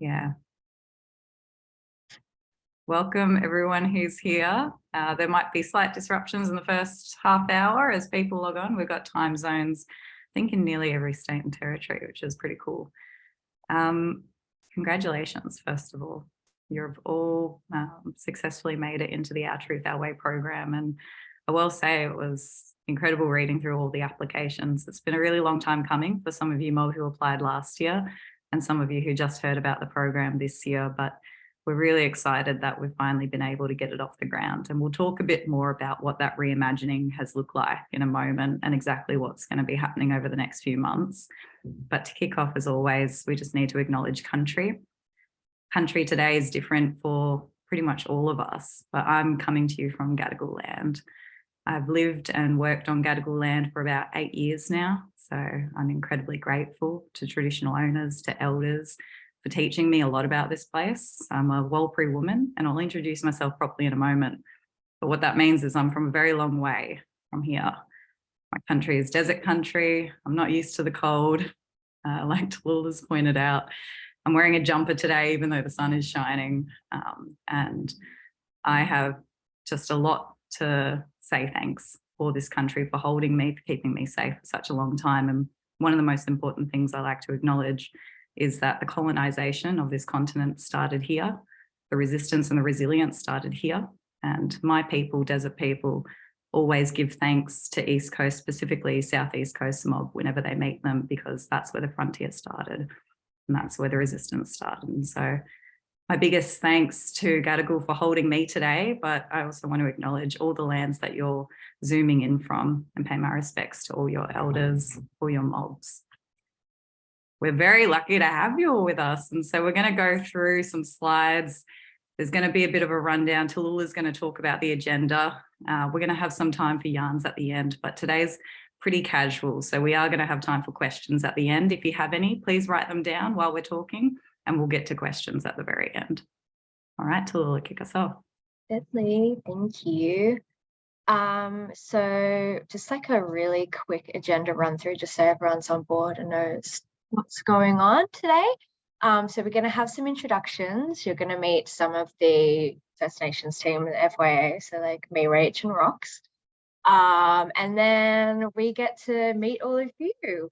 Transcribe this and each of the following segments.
Yeah. Welcome everyone who's here. There might be slight disruptions in the first half hour as people log on. We've got time zones, I think, in nearly every state and territory, which is pretty cool. Congratulations, first of all. You've all successfully made it into the Our Truth, Our Way program. And I will say it was incredible reading through all the applications. It's been a really long time coming for some of you more who applied last year and some of you who just heard about the program this year. But we're really excited that we've finally been able to get it off the ground. And we'll talk a bit more about what that reimagining has looked like in a moment and exactly what's going to be happening over the next few months. But to kick off, as always, we just need to acknowledge country. Country today is different for pretty much all of us, but I'm coming to you from Gadigal land. I've lived and worked on Gadigal land for about 8 years now, so I'm incredibly grateful to traditional owners, to elders, for teaching me a lot about this place. I'm a Warlpiri woman, and I'll introduce myself properly in a moment. But what that means is I'm from a very long way from here. My country is desert country. I'm not used to the cold, like Tallulah's pointed out. I'm wearing a jumper today, even though the sun is shining. And I have just a lot to say thanks for this country, for holding me, for keeping me safe for such a long time. And one of the most important things I like to acknowledge is that the colonisation of this continent started here. The resistance and the resilience started here. And my people, desert people, always give thanks to East Coast, specifically Southeast Coast mob, whenever they meet them, because that's where the frontier started and that's where the resistance started. And so my biggest thanks to Gadigal for holding me today, but I also want to acknowledge all the lands that you're zooming in from and pay my respects to all your elders, all your mobs. We're very lucky to have you all with us. And so we're going to go through some slides. There's going to be a bit of a rundown. Tallulah's going to talk about the agenda. We're going to have some time for yarns at the end, but today's pretty casual. So we are going to have time for questions at the end. If you have any, please write them down while we're talking and we'll get to questions at the very end. All right, Tallulah, kick us off. Definitely, thank you. So just like a really quick agenda run through, just so everyone's on board and knows what's going on today. So we're going to have some introductions. You're going to meet some of the First Nations team at FYA, so like me, Rach and Rox. And then we get to meet all of you,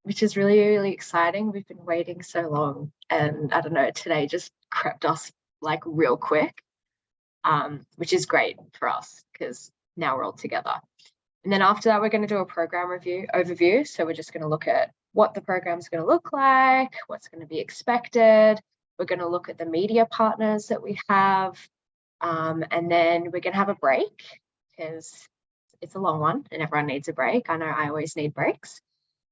which is really, really exciting. We've been waiting so long, and I don't know, today just crept us like real quick, which is great for us because now we're all together. And then after that, we're going to do a program overview. So we're just going to look at what the program is going to look like, what's going to be expected. We're going to look at the media partners that we have. And then we're going to have a break because it's a long one and everyone needs a break. I know I always need breaks.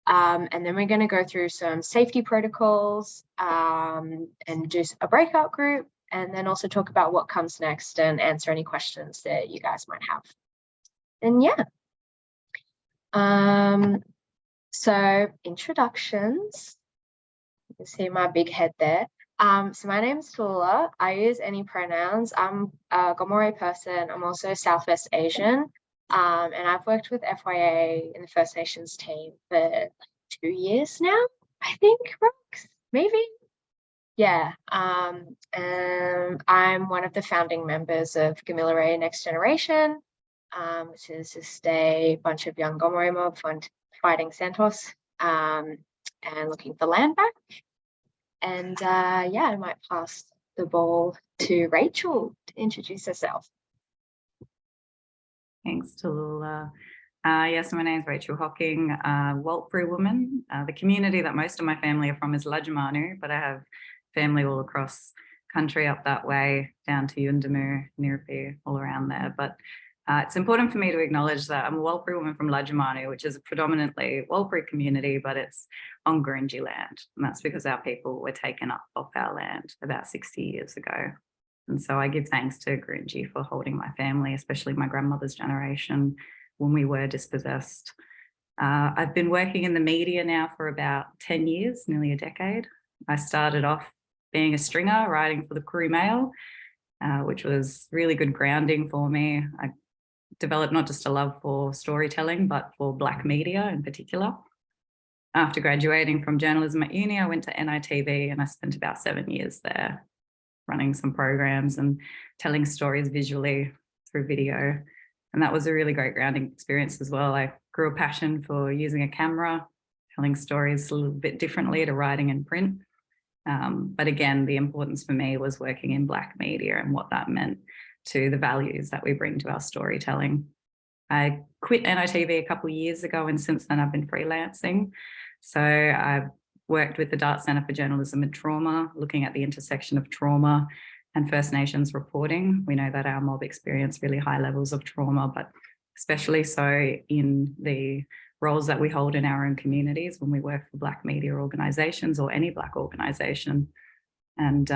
And then we're going to go through some safety protocols and do a breakout group, and then also talk about what comes next and answer any questions that you guys might have. And yeah. So introductions. You can see my big head there. So my name's Tallulah. I use any pronouns. I'm a Gomeroi person. I'm also Southwest Asian. And I've worked with FYA in the First Nations team for like 2 years now, I think, Rox, maybe. Yeah. And I'm one of the founding members of Gamilarey Next Generation, which is just a bunch of young Gomeroi mob fighting Santos and looking for land back. And yeah, I might pass the ball to Rachel to introduce herself. Thanks, Tallulah. Yes, my name's Rachel Hocking, Warlpiri woman. The community that most of my family are from is Ladjamanu, but I have family all across country up that way, down to Yundamu, Nirrupi, all around there. But it's important for me to acknowledge that I'm a Warlpiri woman from Ladjamanu, which is a predominantly Warlpiri community, but it's on Gurindji land. And that's because our people were taken up off our land about 60 years ago. And so I give thanks to Gurindji for holding my family, especially my grandmother's generation, when we were dispossessed. I've been working in the media now for about 10 years, nearly a decade. I started off being a stringer, writing for the Koori Mail, which was really good grounding for me. I developed not just a love for storytelling, but for Black media in particular. after graduating from journalism at uni, I went to NITV and I spent about 7 years there running some programs and telling stories visually through video. And that was a really great grounding experience as well. I grew a passion for using a camera, telling stories a little bit differently to writing and print. But again, the importance for me was working in Black media and what that meant to the values that we bring to our storytelling. I quit NITV a couple of years ago, and since then I've been freelancing. So I've worked with the Dart Centre for Journalism and Trauma, looking at the intersection of trauma and First Nations reporting. We know that our mob experience really high levels of trauma, but especially so in the roles that we hold in our own communities when we work for Black media organisations or any Black organisation. And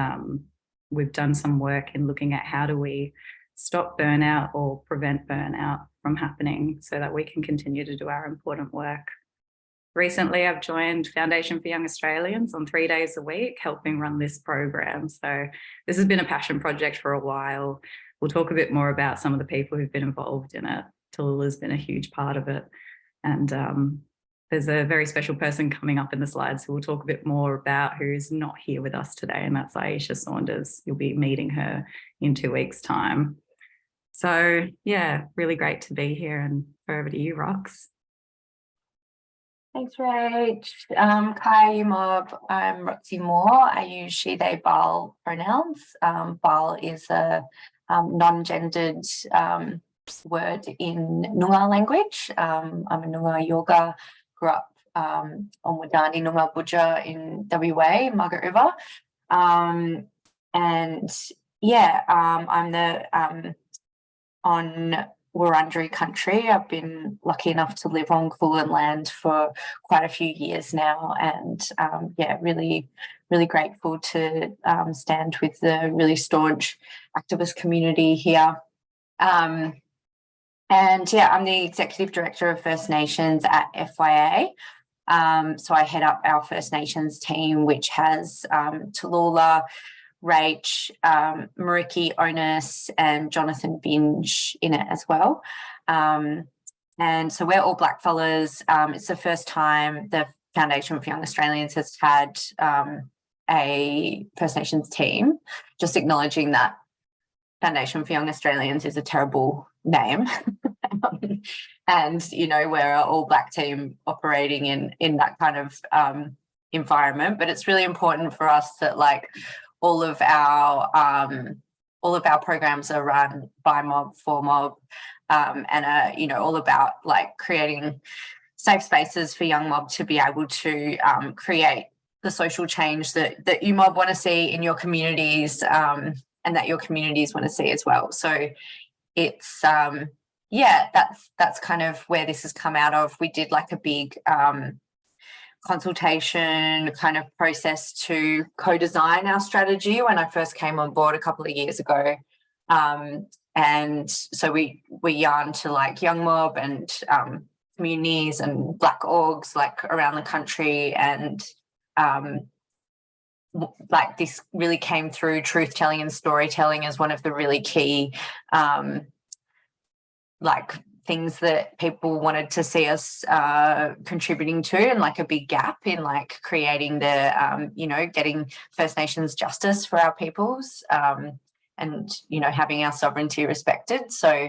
we've done some work in looking at how do we stop burnout or prevent burnout from happening so that we can continue to do our important work. Recently, I've joined Foundation for Young Australians on 3 days a week, helping run this program. So this has been a passion project for a while. We'll talk a bit more about some of the people who've been involved in it. Tallulah's been a huge part of it. And there's a very special person coming up in the slides who we'll talk a bit more about, who's not here with us today, and that's Aisha Saunders. You'll be meeting her in 2 weeks' time. So yeah, really great to be here, and over to you, Rox. Thanks, Rach. Kai Mob. I'm Roxy Moore. I use she, they, bal pronouns. Bal is a non-gendered word in Noongar language. I'm a Noongar yoga, grew up on Wadani Noongar Budja in WA, Margaret River. And yeah, I'm the on Wurundjeri country. I've been lucky enough to live on Kulin land for quite a few years now, and yeah, really grateful to stand with the really staunch activist community here. And yeah, I'm the Executive Director of First Nations at FYA. So I head up our First Nations team, which has Tallulah, Rach, Mariki Onus and Jonathan Binge in it as well. And so we're all blackfellas. It's the first time the Foundation for Young Australians has had a First Nations team, just acknowledging that Foundation for Young Australians is a terrible name. And, you know, we're an all Black team operating in that kind of environment. But it's really important for us that, like, all of our programs are run by mob, for mob, and are, you know, all about like creating safe spaces for young mob to be able to create the social change that you mob want to see in your communities, and that your communities want to see as well. So it's yeah, that's kind of where this has come out of. We did like a big consultation kind of process to co-design our strategy when I first came on board a couple of years ago. And so we yarned to like young mob and communities and Black orgs like around the country, and like this really came through truth telling and storytelling as one of the really key like things that people wanted to see us contributing to, and like a big gap in like creating the you know, getting First Nations justice for our peoples, and, you know, having our sovereignty respected. So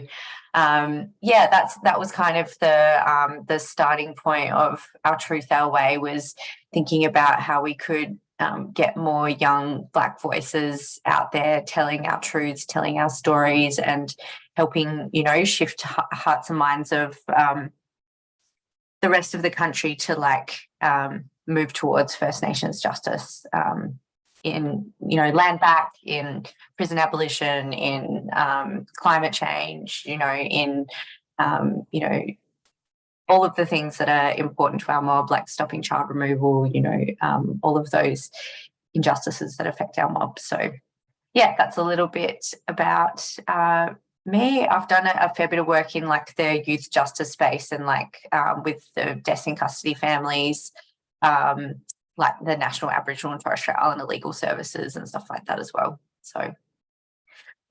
yeah, that was kind of the starting point of our Truth Our Way, was thinking about how we could get more young Black voices out there telling our truths, telling our stories, and helping, you know, shift hearts and minds of the rest of the country to like move towards First Nations justice in, you know, land back, in prison abolition, in climate change, you know, in, you know, all of the things that are important to our mob, like stopping child removal, you know, all of those injustices that affect our mob. So yeah, that's a little bit about me. I've done a fair bit of work in like the youth justice space, and like with the deaths in custody families, like the National Aboriginal and Torres Strait Islander Legal Services and stuff like that as well. So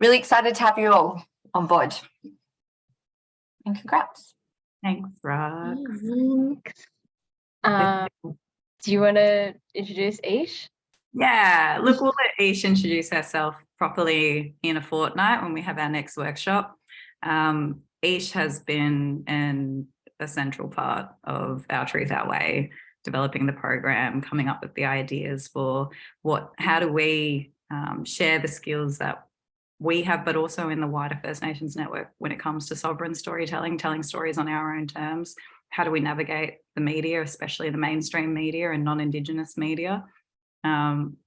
really excited to have you all on board, and congrats. Thanks, Rox. Do you want to introduce Ish? Yeah, look, we'll let Ish introduce herself properly in a fortnight when we have our next workshop. Ish has been a central part of Our Truth, Our Way, developing the program, coming up with the ideas for how do we share the skills that we have, but also in the wider First Nations network when it comes to sovereign storytelling, telling stories on our own terms. How do we navigate the media, especially the mainstream media and non-Indigenous media?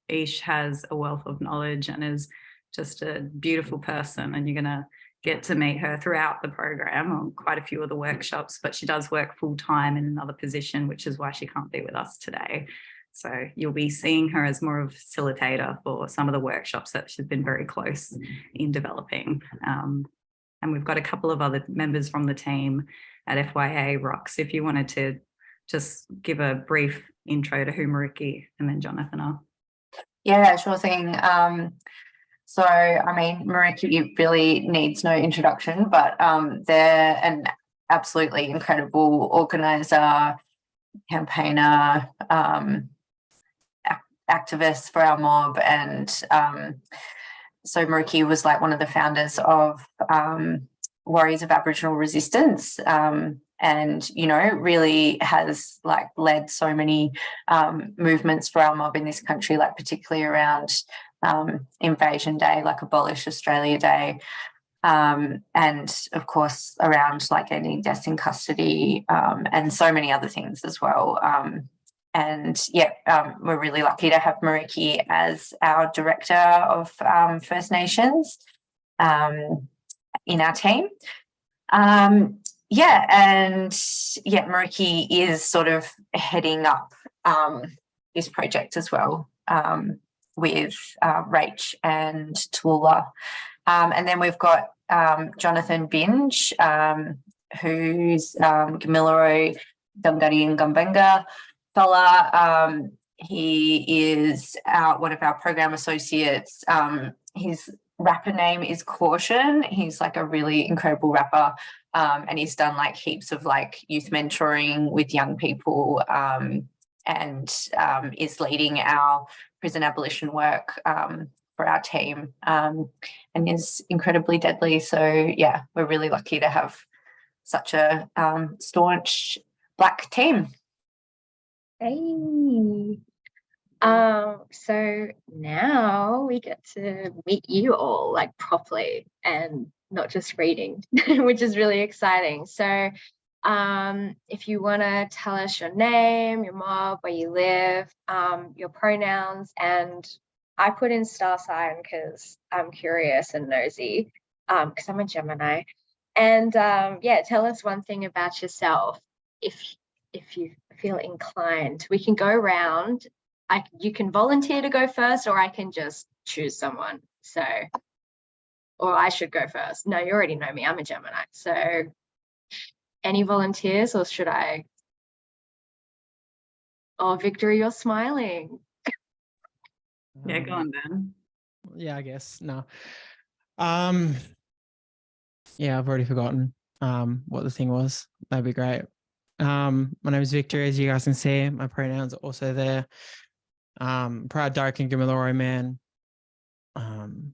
Ish has a wealth of knowledge and is just a beautiful person, and you're going to get to meet her throughout the program on quite a few of the workshops, but she does work full-time in another position, which is why she can't be with us today. So you'll be seeing her as more of a facilitator for some of the workshops that she's been very close in developing. And we've got a couple of other members from the team at FYA. Rox, if you wanted to just give a brief intro to who Mariki and then Jonathan are. Yeah, sure thing. So, I mean, Mariki really needs no introduction, but they're an absolutely incredible organizer, campaigner, activist for our mob. And so Mariki was like one of the founders of Warriors of Aboriginal Resistance, and, you know, really has like led so many movements for our mob in this country, like particularly around Invasion Day, like Abolish Australia Day, and of course around like ending deaths in custody, and so many other things as well. And yeah, we're really lucky to have Mariki as our Director of First Nations in our team. Mariki is sort of heading up this project as well, with Rach and Tula. And then we've got Jonathan Binge, who's Gamilaroi, Dungari and Gumbenga fella. He is one of our program associates. His rapper name is Caution. He's like a really incredible rapper, and he's done like heaps of like youth mentoring with young people, and is leading our prison abolition work for our team, and is incredibly deadly. So yeah, we're really lucky to have such a staunch Black team. Hey. So now we get to meet you all like properly and not just reading, which is really exciting. So if you want to tell us your name, your mob, where you live, your pronouns, and I put in star sign because I'm curious and nosy, because I'm a Gemini. And tell us one thing about yourself if you feel inclined. We can go round. You can volunteer to go first, or I can just choose someone. So, or I should go first. No, you already know me. I'm a Gemini. So any volunteers, or should I? Oh, Victory, you're smiling. Yeah, go on, Ben. Yeah, I guess. No. Yeah, I've already forgotten what the thing was. That'd be great. My name is Victor, as you guys can see. My pronouns are also there. Proud Dark and Gamilaroi man.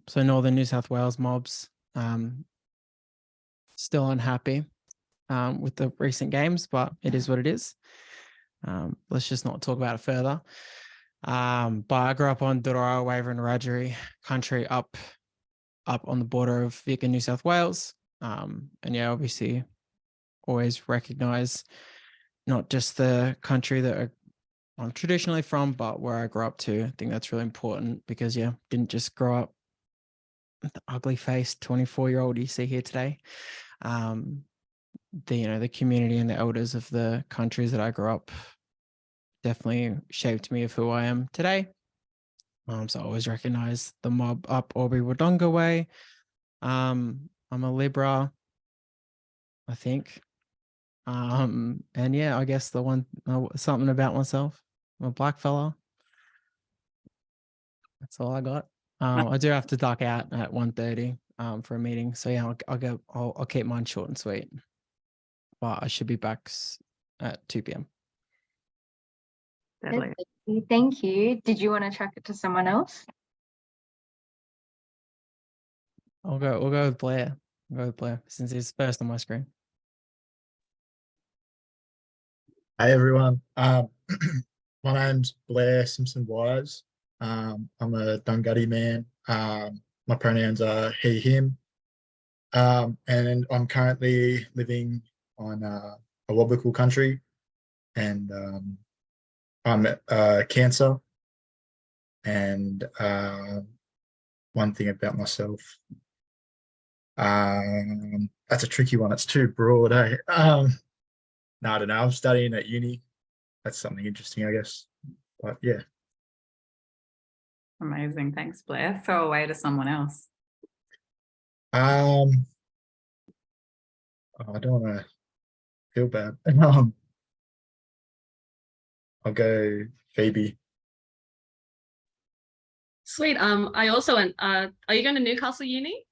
So Northern New South Wales mobs. Still unhappy with the recent games, but it is what it is. Let's just not talk about it further. But I grew up on Dorora, Waver and Wiradjuri country up on the border of Vic and New South Wales. And yeah, obviously always recognise not just the country that I'm traditionally from, but where I grew up too. I think that's really important because yeah, didn't just grow up with the ugly faced 24-year-old you see here today. The community and the elders of the countries that I grew up definitely shaped me of who I am today. So I always recognize the mob up Albury Wodonga way. I'm a Libra, I think. And yeah, I guess the one something about myself. I'm a black fella. That's all I got. I do have to duck out at 1:30 for a meeting. So yeah, I'll keep mine short and sweet. But I should be back at 2 p.m. Deadly. Thank you. Did you want to chuck it to someone else? We'll go with Blair. I'll go with Blair since he's first on my screen. Hey everyone, my name's Blair Simpson Wise. I'm a Dunghutti man. My pronouns are he, him, and I'm currently living on Awabakal country, and I'm Cancer. And one thing about myself, that's a tricky one. It's too broad, eh? No, I don't know. I'm studying at uni. That's something interesting, I guess. But yeah. Amazing. Thanks, Blair. Throw away to someone else. I don't want to feel bad. I'll go Phoebe. Sweet. I also went. Are you going to Newcastle Uni?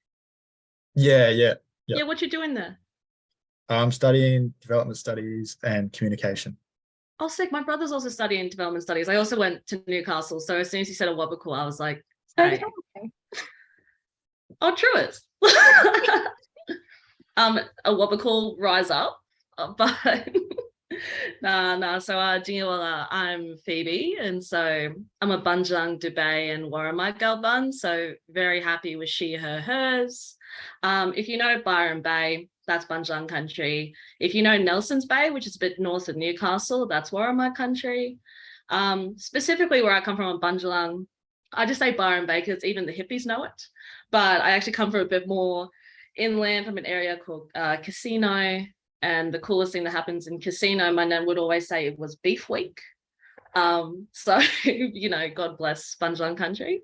Yeah. Yeah. What you doing there? I'm studying development studies and communication. Oh, sick. My brother's also studying development studies. I also went to Newcastle. So as soon as you said a Wabakal, I was like, hey. Oh, true it. A Wabakal rise up. But nah. So Jinawala, I'm Phoebe, and so I'm a Bunjang, Dubai, and Warramite girl bun. So very happy with she, her, hers. If you know Byron Bay, that's Bunjang country. If you know Nelson's Bay, which is a bit north of Newcastle, that's Warramite country. Specifically where I come from, Bunjalung, I just say Byron Bay because even the hippies know it. But I actually come from a bit more inland, from an area called Casino. And the coolest thing that happens in Casino, my nan would always say it was beef week. So, God bless Bunjang country.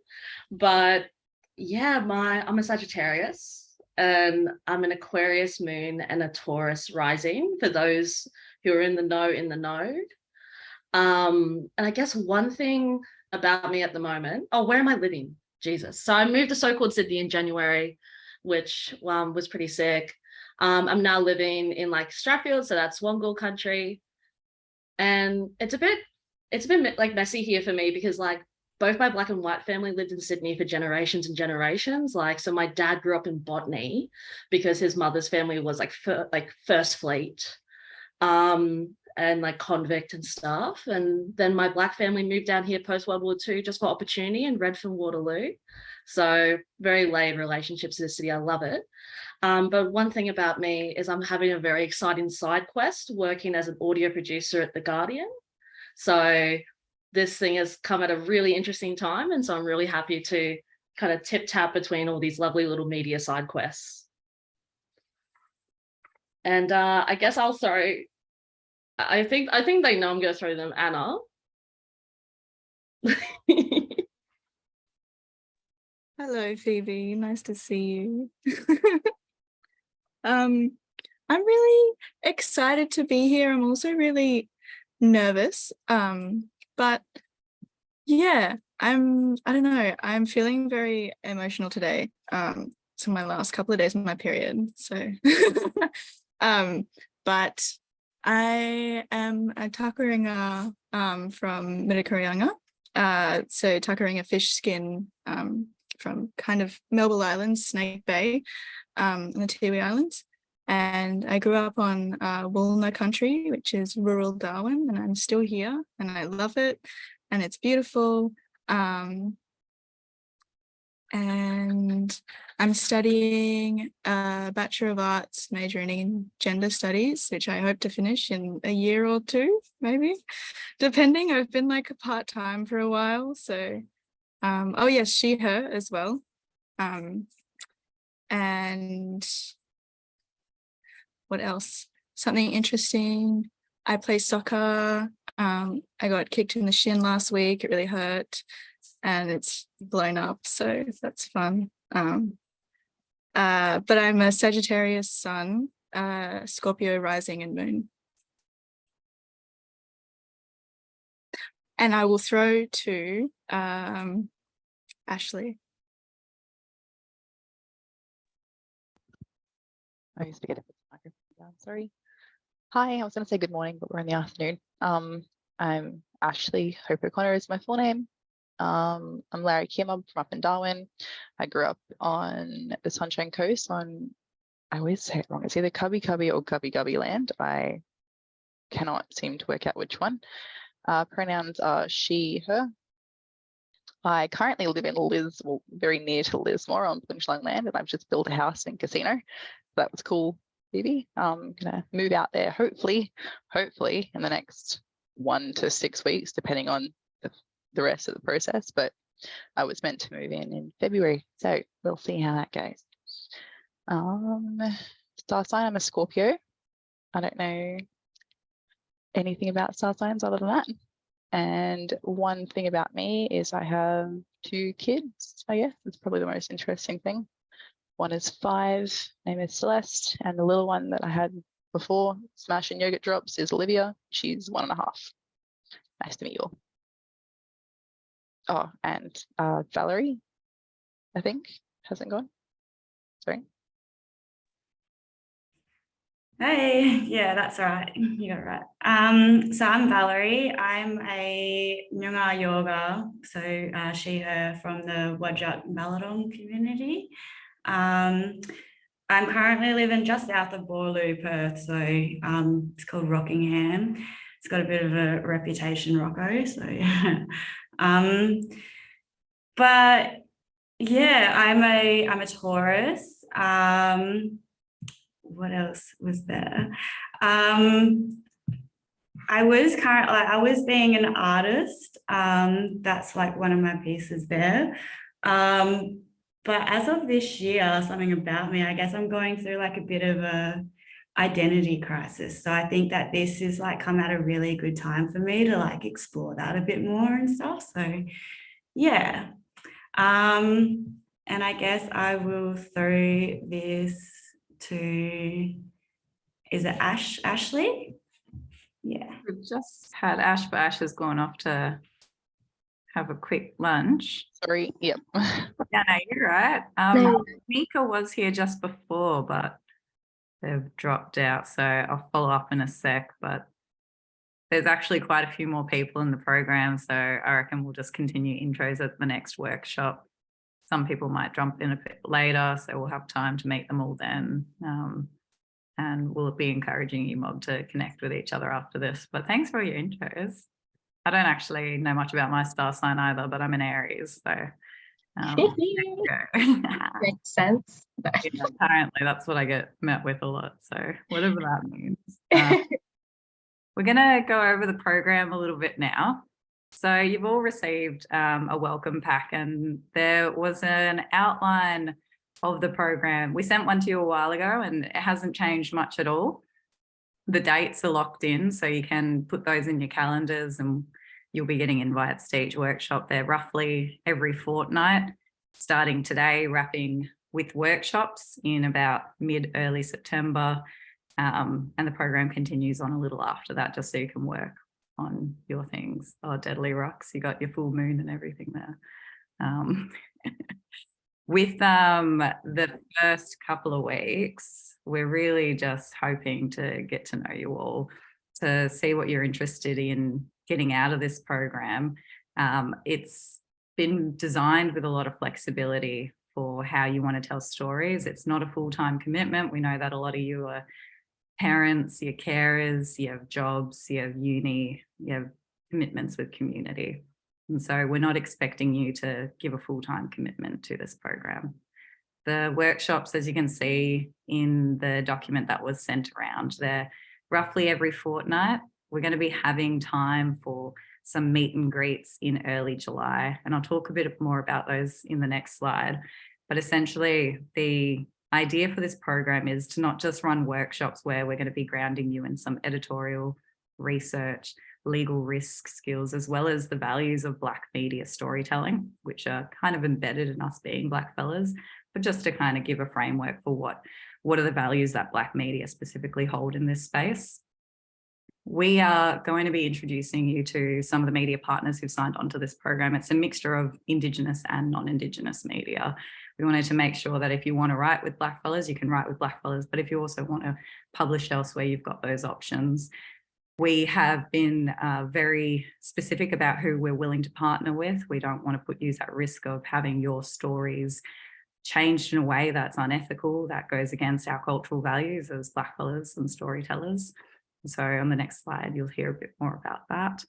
But yeah, I'm a Sagittarius and I'm an Aquarius moon and a Taurus rising, for those who are in the know. And I guess one thing about me at the moment, where am I living? Jesus. So I moved to so-called Sydney in January, which was pretty sick. I'm now living in like Strathfield, so that's Wongal country. And it's a bit like messy here for me because like both my black and white family lived in Sydney for generations and generations. Like, so my dad grew up in Botany because his mother's family was like First Fleet, and like convict and stuff. And then my black family moved down here post World War II just for opportunity in Redfern, Waterloo. So very layered relationships in the city. I love it. But one thing about me is I'm having a very exciting side quest working as an audio producer at The Guardian. So this thing has come at a really interesting time. And so I'm really happy to kind of tip tap between all these lovely little media side quests. And I guess I'll throw, I think they know I'm going to throw them Anna. Hello, Phoebe. Nice to see you. I'm really excited to be here. I'm also really nervous. But yeah, I don't know. I'm feeling very emotional today. So my last couple of days of my period. So but I am a Takaringa from Midikarianga. So Takaringa fish skin from kind of Melville Islands, Snake Bay, and the Tiwi Islands. And I grew up on Woolna country, which is rural Darwin, and I'm still here and I love it and it's beautiful. And I'm studying a Bachelor of Arts majoring in Gender Studies, which I hope to finish in a year or two, maybe, depending. I've been like a part-time for a while. So, oh yes, she, her as well. And what else? Something interesting. I play soccer. I got kicked in the shin last week. It really hurt and it's blown up. So that's fun. But I'm a Sagittarius sun, Scorpio rising and moon. And I will throw to Ashley. I used to get a microphone down, sorry. Hi, I was going to say good morning, but we're in the afternoon. I'm Ashley. Hope O'Connor is my full name. I'm Larry Kimob from up in Darwin. I grew up on the Sunshine Coast on, I always say it wrong, it's either Cubby Cubby or Gubby Gubby land. I cannot seem to work out which one. Pronouns are she, her. I currently live in well, very near to Lismore on Plimsoll land, and I've just built a house and casino. That was cool, Phoebe. I'm gonna move out there hopefully in the next 1 to 6 weeks, depending on the rest of the process. But I was meant to move in February, so we'll see how that goes. Star sign, I'm a Scorpio. I don't know anything about star signs other than that. And one thing about me is I have 2 kids, I guess. It's probably the most interesting thing. One is 5, name is Celeste, and the little one that I had before, Smash and Yogurt Drops, is Olivia. She's 1.5. Nice to meet you all. Oh, and Valerie, I think, hasn't gone. Sorry. Hey, yeah, that's all right. You got it right. So I'm Valerie. I'm a Nyunga yoga, so she, her from the Wajak Maladong community. I'm currently living just south of Boorloo, Perth, so it's called Rockingham. It's got a bit of a reputation, Rocco, so but yeah, I'm a Taurus. What else was there? I was being an artist. That's like one of my pieces there. But as of this year, something about me, I guess I'm going through like a bit of a identity crisis. So I think that this is like come at a really good time for me to like explore that a bit more and stuff. So yeah. And I guess I will throw this to, is it Ashley? Yeah. We've just had Ash, but Ash has gone off to have a quick lunch. Sorry, yep. Yeah, no, you're right. Mika was here just before, but they've dropped out. So I'll follow up in a sec, but there's actually quite a few more people in the program. So I reckon we'll just continue intros at the next workshop. Some people might jump in a bit later, so we'll have time to meet them all then. And we'll be encouraging you, Mob, to connect with each other after this. But thanks for your intros. I don't actually know much about my star sign either, but I'm an Aries, so Makes sense. yeah, apparently that's what I get met with a lot, so whatever that means. We're going to go over the program a little bit now. So you've all received a welcome pack, and there was an outline of the program. We sent one to you a while ago and it hasn't changed much at all. The dates are locked in, so you can put those in your calendars and you'll be getting invites to each workshop there roughly every fortnight, starting today, wrapping with workshops in about mid-early September. And the program continues on a little after that, just so you can work on your things. Oh, Deadly Rocks, you got your full moon and everything there. With the first couple of weeks, we're really just hoping to get to know you all, to see what you're interested in getting out of this program. It's been designed with a lot of flexibility for how you want to tell stories. It's not a full-time commitment. We know that a lot of you are parents, you're carers, you have jobs, you have uni, you have commitments with community. And so we're not expecting you to give a full-time commitment to this program. The workshops, as you can see in the document that was sent around, they're roughly every fortnight. We're going to be having time for some meet and greets in early July. And I'll talk a bit more about those in the next slide. But essentially, the idea for this program is to not just run workshops where we're going to be grounding you in some editorial research, legal risk skills, as well as the values of Black media storytelling, which are kind of embedded in us being Black fellas, but just to kind of give a framework for what are the values that Black media specifically hold in this space. We are going to be introducing you to some of the media partners who've signed on to this program. It's a mixture of Indigenous and non-Indigenous media. We wanted to make sure that if you want to write with Blackfellas, you can write with Blackfellas, but if you also want to publish elsewhere, you've got those options. We have been very specific about who we're willing to partner with. We don't want to put you at risk of having your stories changed in a way that's unethical, that goes against our cultural values as Blackfellas and storytellers. So on the next slide, you'll hear a bit more about that.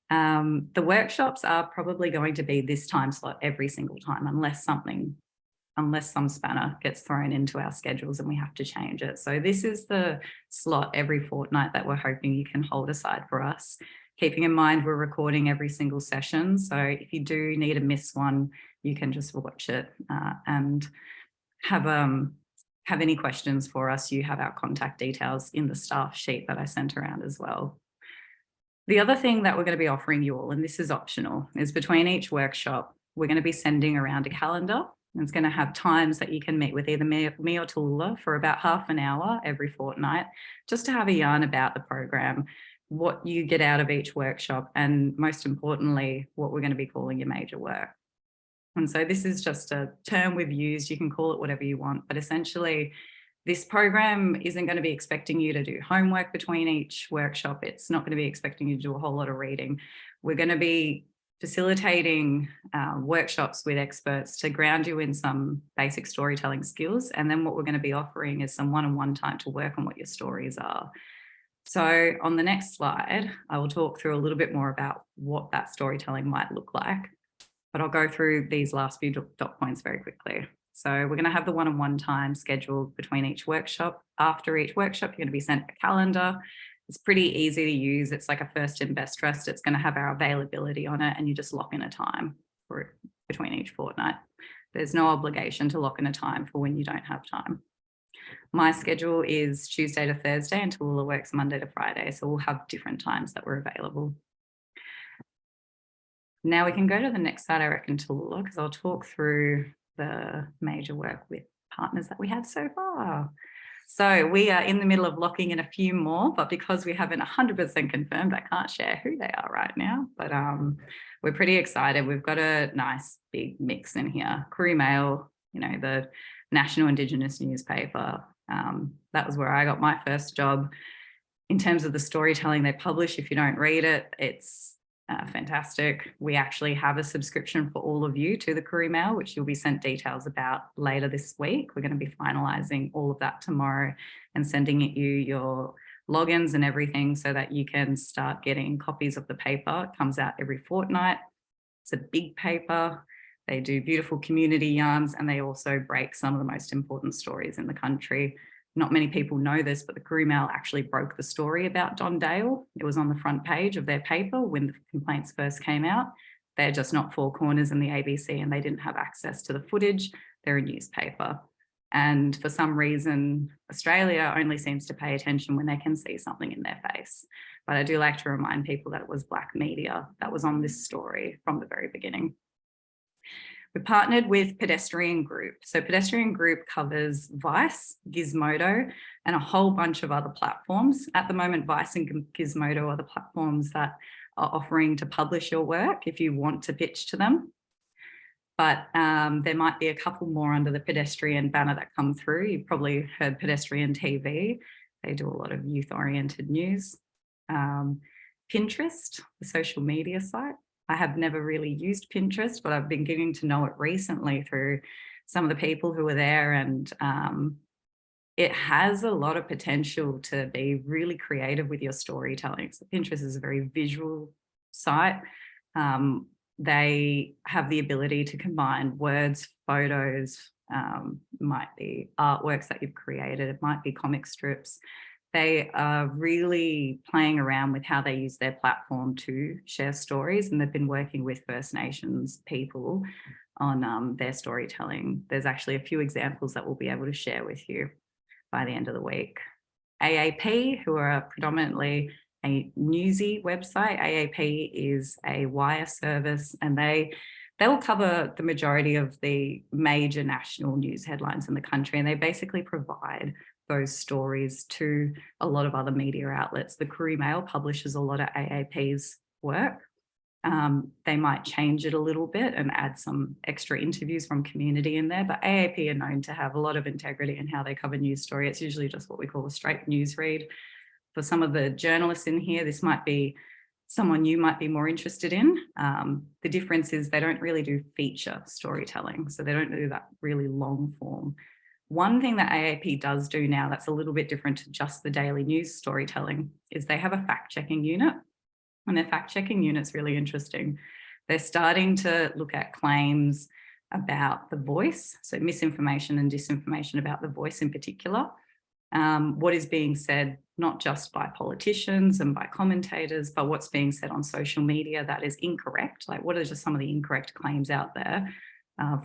The workshops are probably going to be this time slot every single time, unless some spanner gets thrown into our schedules and we have to change it. So this is the slot every fortnight that we're hoping you can hold aside for us. Keeping in mind, we're recording every single session. So if you do need to miss one, you can just watch it and have any questions for us. You have our contact details in the staff sheet that I sent around as well. The other thing that we're going to be offering you all, and this is optional, is between each workshop, we're going to be sending around a calendar. It's going to have times that you can meet with either me or Tallulah for about half an hour every fortnight, just to have a yarn about the program, what you get out of each workshop, and most importantly, what we're going to be calling your major work. And so this is just a term we've used. You can call it whatever you want, but essentially this program isn't going to be expecting you to do homework between each workshop. It's not going to be expecting you to do a whole lot of reading. We're going to be facilitating workshops with experts to ground you in some basic storytelling skills. And then what we're going to be offering is some one-on-one time to work on what your stories are. So on the next slide, I will talk through a little bit more about what that storytelling might look like, but I'll go through these last few dot points very quickly. So we're going to have the one-on-one time scheduled between each workshop. After each workshop, you're going to be sent a calendar. It's pretty easy to use. It's like a first in best dressed. It's going to have our availability on it, and you just lock in a time for it between each fortnight. There's no obligation to lock in a time for when you don't have time. My schedule is Tuesday to Thursday, and Tallulah works Monday to Friday. So we'll have different times that we're available. Now we can go to the next slide, I reckon, Tallulah, because I'll talk through the major work with partners that we have so far. So we are in the middle of locking in a few more, but because we haven't 100% confirmed, I can't share who they are right now, but we're pretty excited. We've got a nice big mix in here. Courier Mail, you know, the national Indigenous newspaper. That was where I got my first job. In terms of the storytelling they publish, if you don't read it, it's fantastic. We actually have a subscription for all of you to the Courier Mail, which you'll be sent details about later this week. We're going to be finalising all of that tomorrow and sending you your logins and everything so that you can start getting copies of the paper. It comes out every fortnight. It's a big paper. They do beautiful community yarns, and they also break some of the most important stories in the country. Not many people know this, but the Courier Mail actually broke the story about Don Dale. It was on the front page of their paper when the complaints first came out. They're just not Four Corners and the ABC, and they didn't have access to the footage. They're a newspaper. And for some reason, Australia only seems to pay attention when they can see something in their face. But I do like to remind people that it was Black media that was on this story from the very beginning. We partnered with Pedestrian Group. So Pedestrian Group covers Vice, Gizmodo, and a whole bunch of other platforms. At the moment, Vice and Gizmodo are the platforms that are offering to publish your work if you want to pitch to them. But there might be a couple more under the Pedestrian banner that come through. You've probably heard Pedestrian TV. They do a lot of youth-oriented news. Pinterest, the social media site. I have never really used Pinterest, but I've been getting to know it recently through some of the people who are there, and it has a lot of potential to be really creative with your storytelling. So Pinterest is a very visual site. They have the ability to combine words, photos, might be artworks that you've created, it might be comic strips. They are really playing around with how they use their platform to share stories, and they've been working with First Nations people on their storytelling. There's actually a few examples that we'll be able to share with you by the end of the week. AAP, who are predominantly a newsy website. AAP is a wire service, and they will cover the majority of the major national news headlines in the country, and they basically provide those stories to a lot of other media outlets. The Courier Mail publishes a lot of AAP's work. They might change it a little bit and add some extra interviews from community in there, but AAP are known to have a lot of integrity in how they cover news story. It's usually just what we call a straight news read. For some of the journalists in here, this might be someone you might be more interested in. The difference is they don't really do feature storytelling, so they don't do that really long form. One thing that AAP does do now that's a little bit different to just the daily news storytelling is they have a fact-checking unit, and their fact-checking unit's really interesting. They're starting to look at claims about the voice, so misinformation and disinformation about the voice in particular. What is being said, not just by politicians and by commentators, but what's being said on social media that is incorrect. Like, what are just some of the incorrect claims out there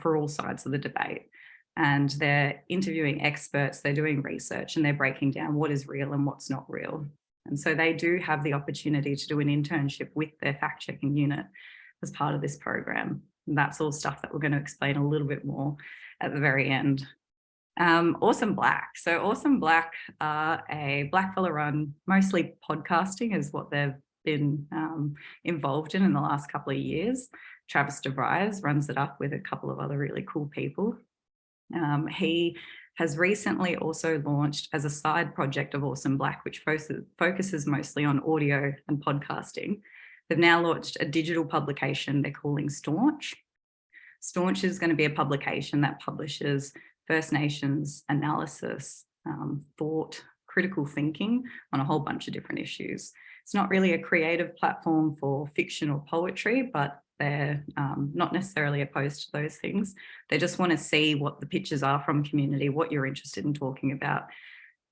for all sides of the debate? And they're interviewing experts, they're doing research, and they're breaking down what is real and what's not real. And so they do have the opportunity to do an internship with their fact-checking unit as part of this program. And that's all stuff that we're going to explain a little bit more at the very end. Awesome Black. So Awesome Black are a blackfella run, mostly podcasting is what they've been involved in the last couple of years. Travis DeVries runs it up with a couple of other really cool people. He has recently also launched as a side project of Awesome Black, which focuses mostly on audio and podcasting. They've now launched a digital publication they're calling Staunch. Staunch is going to be a publication that publishes First Nations analysis, thought, critical thinking on a whole bunch of different issues. It's not really a creative platform for fiction or poetry, but they're not necessarily opposed to those things. They just want to see what the pitches are from community, what you're interested in talking about.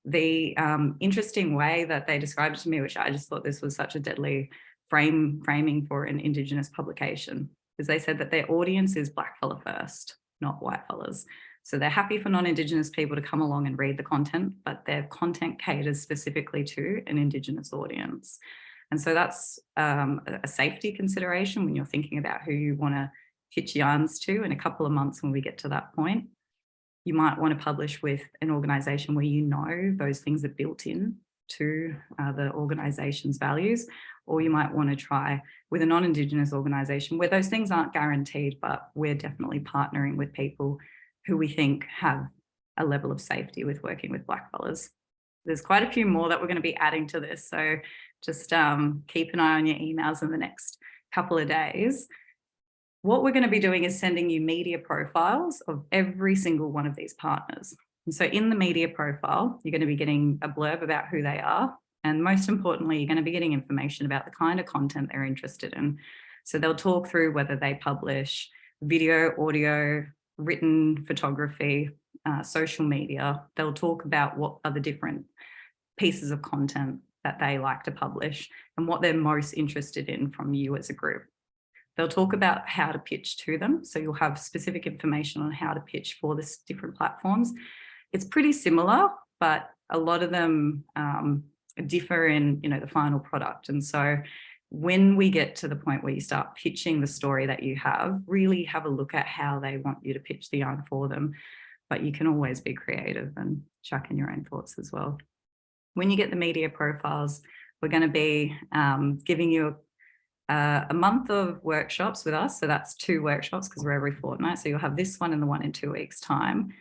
The interesting way that they described it to me, which I just thought this was such a deadly framing for an Indigenous publication, is they said that their audience is blackfella first, not whitefellas. So they're happy for non-Indigenous people to come along and read the content, but their content caters specifically to an Indigenous audience. And so that's a safety consideration when you're thinking about who you want to pitch yarns to in a couple of months when we get to that point. You might want to publish with an organisation where you know those things are built in to the organisation's values, or you might want to try with a non-Indigenous organisation where those things aren't guaranteed, but we're definitely partnering with people who we think have a level of safety with working with blackfellas. There's quite a few more that we're going to be adding to this, so just keep an eye on your emails in the next couple of days. What we're going to be doing is sending you media profiles of every single one of these partners. And so in the media profile, you're going to be getting a blurb about who they are. And most importantly, you're going to be getting information about the kind of content they're interested in. So they'll talk through whether they publish video, audio, written photography, social media. They'll talk about what are the different pieces of content that they like to publish and what they're most interested in from you as a group. They'll talk about how to pitch to them. So you'll have specific information on how to pitch for the different platforms. It's pretty similar, but a lot of them differ in, the final product. And so when we get to the point where you start pitching the story that you have, really have a look at how they want you to pitch the yarn for them. But you can always be creative and chuck in your own thoughts as well. When you get the media profiles, we're going to be giving you a month of workshops with us. So that's 2 workshops because we're every fortnight. So you'll have this one and the one in 2 weeks' time.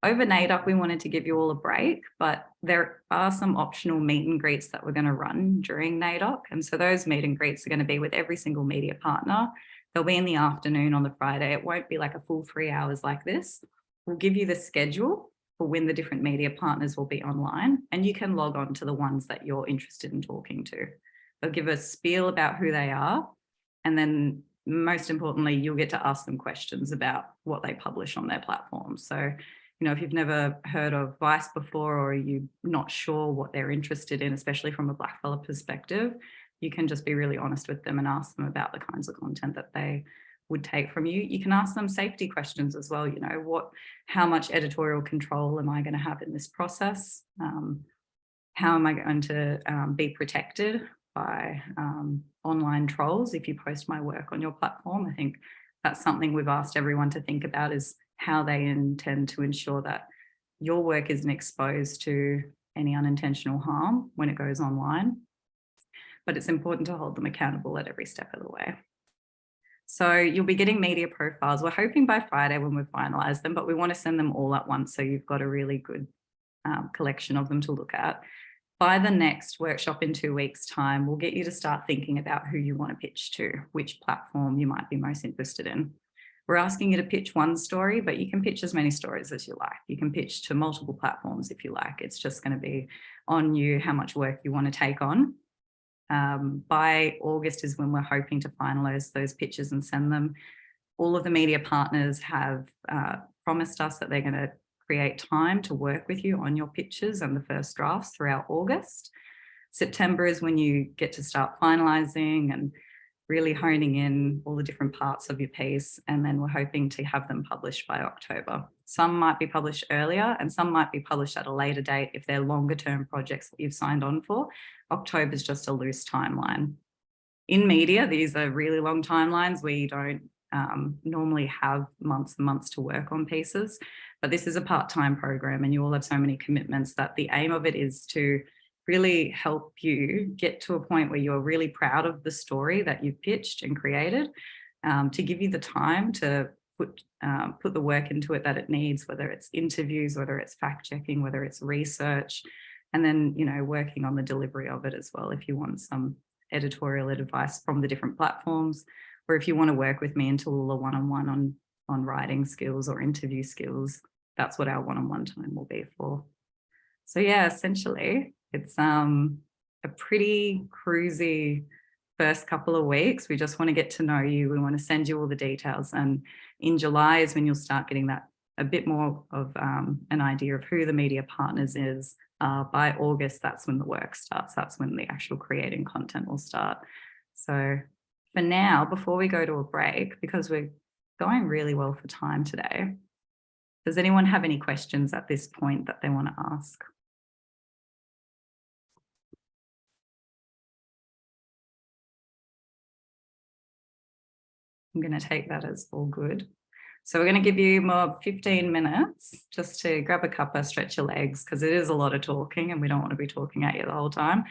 Over NAIDOC, we wanted to give you all a break, but there are some optional meet and greets that we're going to run during NAIDOC. And so those meet and greets are going to be with every single media partner. They'll be in the afternoon on the Friday. It won't be like a full 3 hours like this. We'll give you the schedule for when the different media partners will be online, and you can log on to the ones that you're interested in talking to. They'll give a spiel about who they are, and then most importantly, you'll get to ask them questions about what they publish on their platform. So, if you've never heard of Vice before, or you're not sure what they're interested in, especially from a blackfella perspective, you can just be really honest with them and ask them about the kinds of content that they would take from you. You can ask them safety questions as well. How much editorial control am I going to have in this process? How am I going to be protected by online trolls if you post my work on your platform? I think that's something we've asked everyone to think about, is how they intend to ensure that your work isn't exposed to any unintentional harm when it goes online. But it's important to hold them accountable at every step of the way. So you'll be getting media profiles. We're hoping by Friday when we've finalised them, but we want to send them all at once so you've got a really good collection of them to look at. by the next workshop in 2 weeks' time, we'll get you to start thinking about who you want to pitch to, which platform you might be most interested in. We're asking you to pitch one story, but you can pitch as many stories as you like. You can pitch to multiple platforms if you like. It's just going to be on you how much work you want to take on. By August is when we're hoping to finalise those pitches and send them. All of the media partners have promised us that they're going to create time to work with you on your pitches and the first drafts throughout August. September is when you get to start finalising and really honing in all the different parts of your piece, and then we're hoping to have them published by October. Some might be published earlier and some might be published at a later date if they're longer term projects that you've signed on for. October is just a loose timeline. In media, these are really long timelines where you don't normally have months and months to work on pieces, but this is a part-time program and you all have so many commitments that the aim of it is to really help you get to a point where you're really proud of the story that you've pitched and created, to give you the time to put the work into it that it needs, whether it's interviews, whether it's fact-checking, whether it's research, and then, you know, working on the delivery of it as well if you want some editorial advice from the different platforms, or if you want to work with me into a one-on-one on writing skills or interview skills, that's what our one-on-one time will be for. So yeah, essentially, it's a pretty cruisy first couple of weeks. We just want to get to know you. We want to send you all the details. And in July is when you'll start getting that a bit more of an idea of who the media partners is. By August, that's when the work starts. That's when the actual creating content will start. So for now, before we go to a break, because we're going really well for time today, does anyone have any questions at this point that they want to ask? I'm going to take that as all good. So we're going to give you more 15 minutes just to grab a cuppa, stretch your legs, because it is a lot of talking and we don't want to be talking at you the whole time.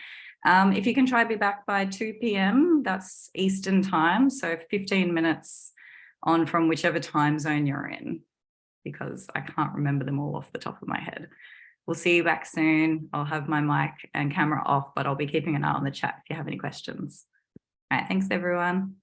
If you can try to be back by 2 p.m, that's Eastern time. So 15 minutes on from whichever time zone you're in, because I can't remember them all off the top of my head. We'll see you back soon. I'll have my mic and camera off, but I'll be keeping an eye on the chat if you have any questions. All right, thanks everyone.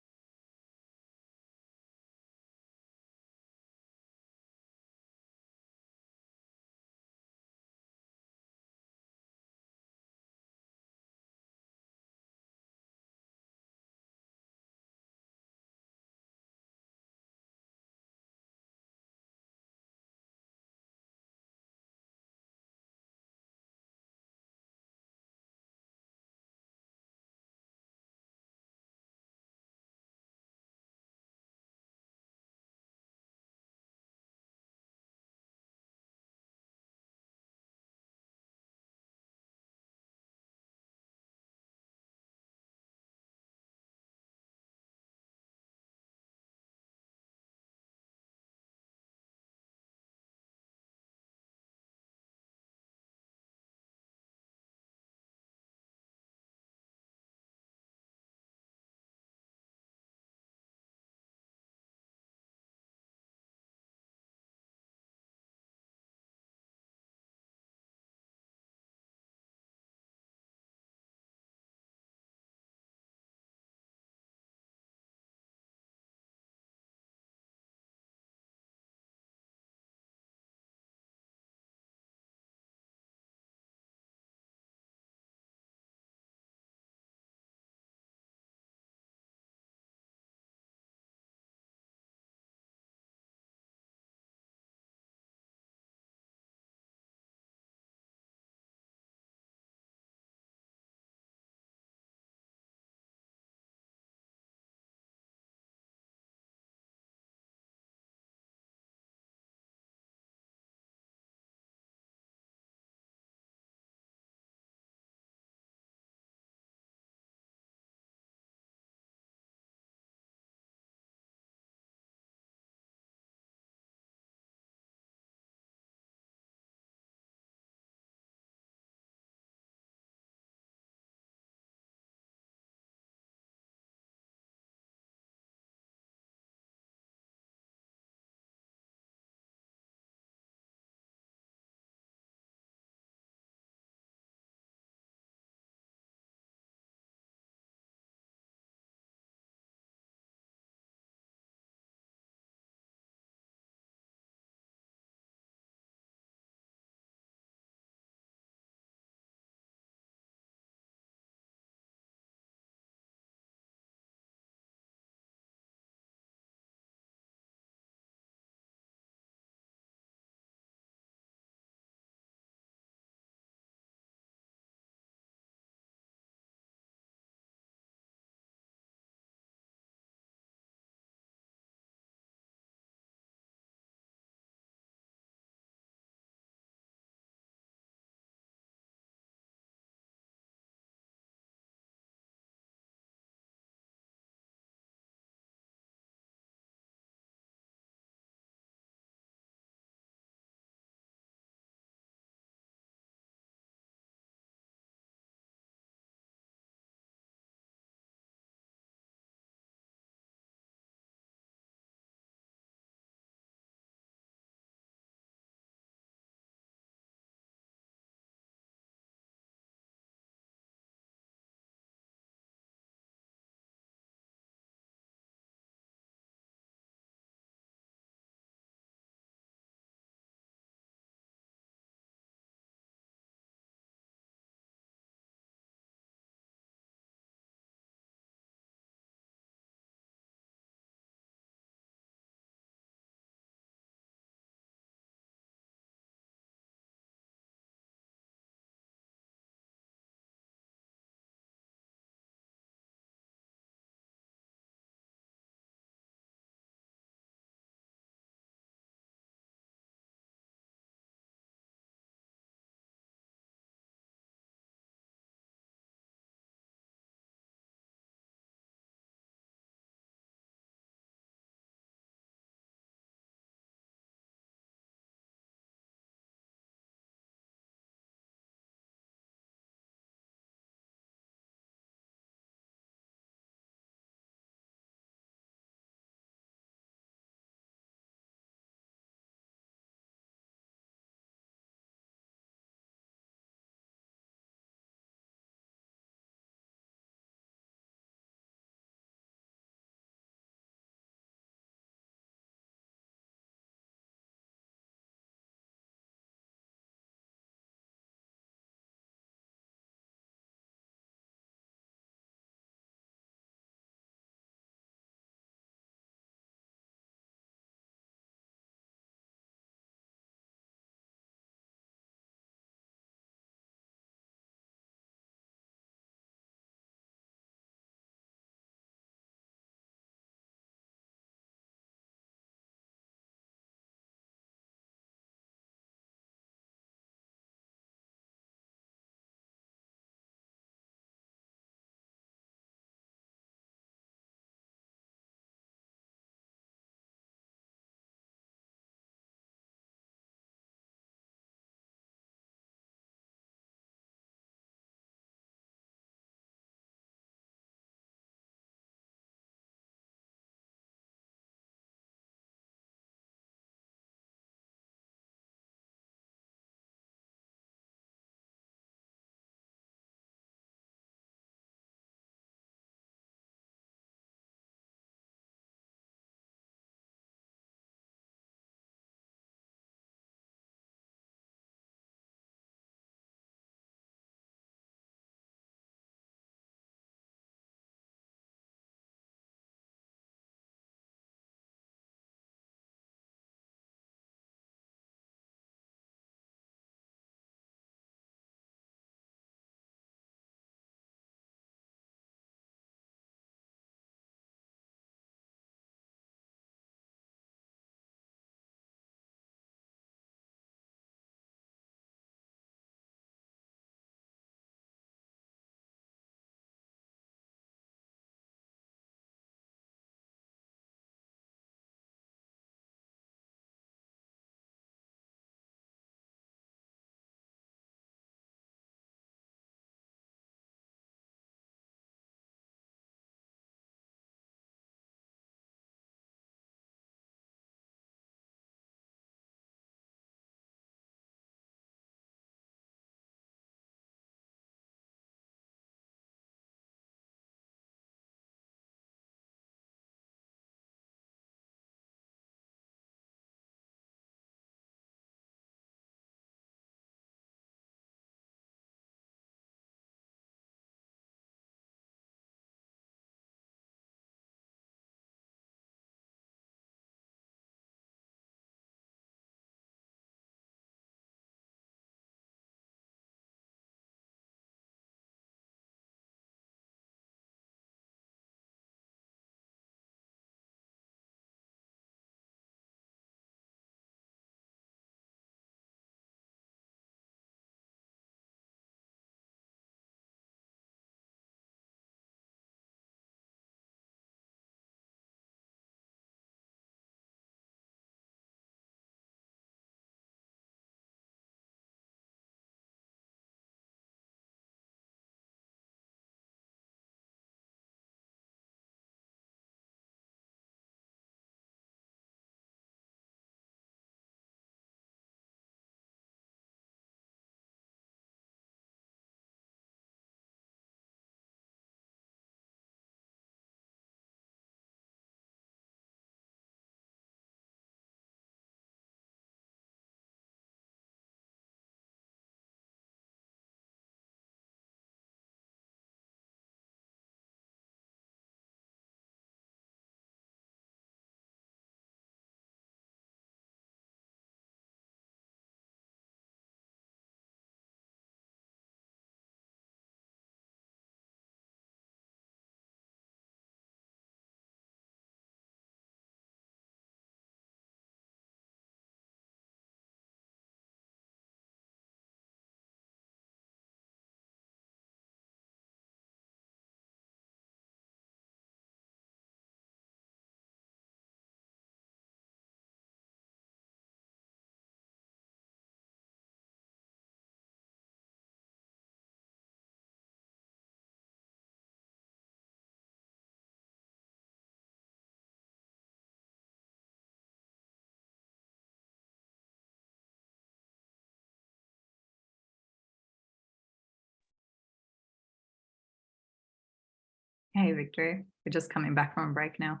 Hey, Victory. We're just coming back from a break now.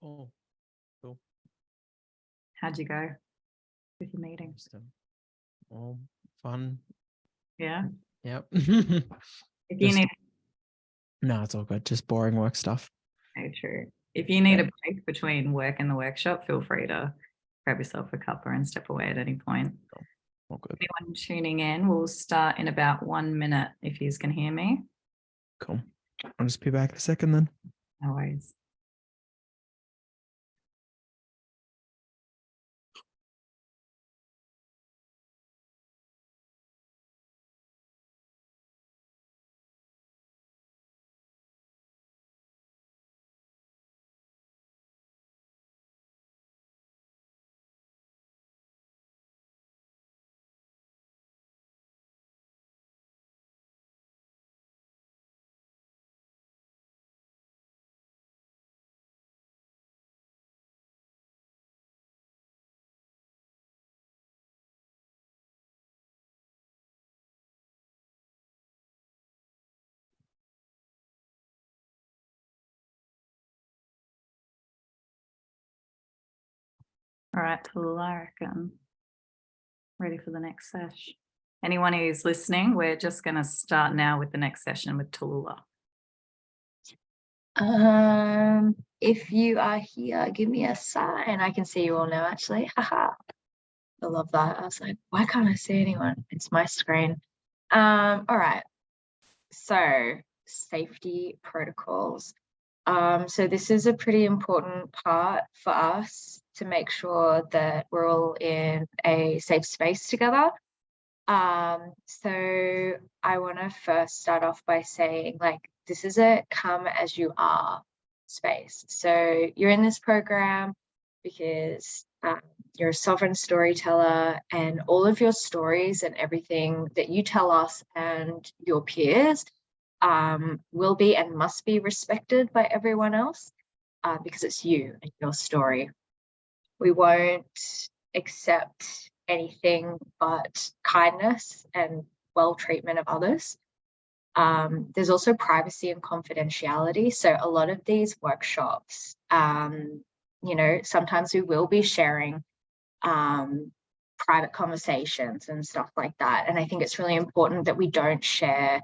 Cool. Cool. How'd you go with your meeting? Well, fun. Yeah. Yep. If you Just- need, No, it's all good. Just boring work stuff. oh, true. If you need a break between work and the workshop, feel free to grab yourself a cuppa and step away at any point. All good. Anyone tuning in, we'll start in about 1 minute if you can hear me. Cool. I'll just be back in a second then. No worries. All right, Tallulah, I reckon. Ready for the next sesh. Anyone who's listening, we're just going to start now with the next session with Tallulah. If you are here, give me a sign. I can see you all now, actually. Haha. I love that. I was like, why can't I see anyone? It's my screen. All right. So safety protocols. So this is a pretty important part for us to make sure that we're all in a safe space together. So I want to first start off by saying, like, this is a come as you are space. So you're in this program because you're a sovereign storyteller, and all of your stories and everything that you tell us and your peers will be and must be respected by everyone else because it's you and your story. We won't accept anything but kindness and well treatment of others. There's also privacy and confidentiality. So a lot of these workshops, you know, sometimes we will be sharing private conversations and stuff like that. And I think it's really important that we don't share,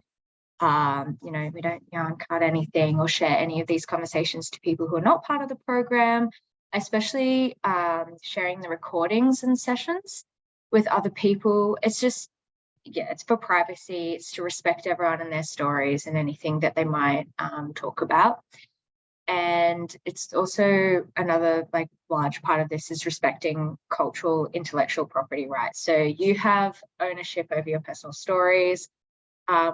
you know, we don't yarn cut anything or share any of these conversations to people who are not part of the program, especially sharing the recordings and sessions with other people. It's just, yeah, it's for privacy. It's to respect everyone and their stories and anything that they might talk about. And it's also another like large part of this is respecting cultural intellectual property rights. So you have ownership over your personal stories.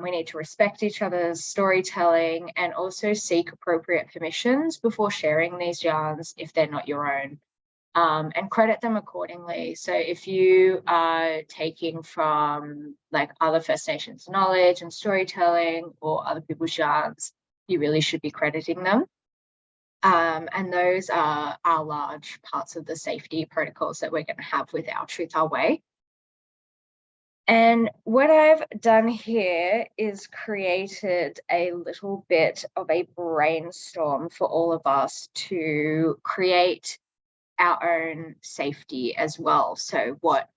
We need to respect each other's storytelling and also seek appropriate permissions before sharing these yarns if they're not your own, and credit them accordingly. So if you are taking from like other First Nations knowledge and storytelling or other people's yarns, you really should be crediting them. And those are our large parts of the safety protocols that we're going to have with Our Truth, Our Way. And what I've done here is created a little bit of a brainstorm for all of us to create our own safety as well. So what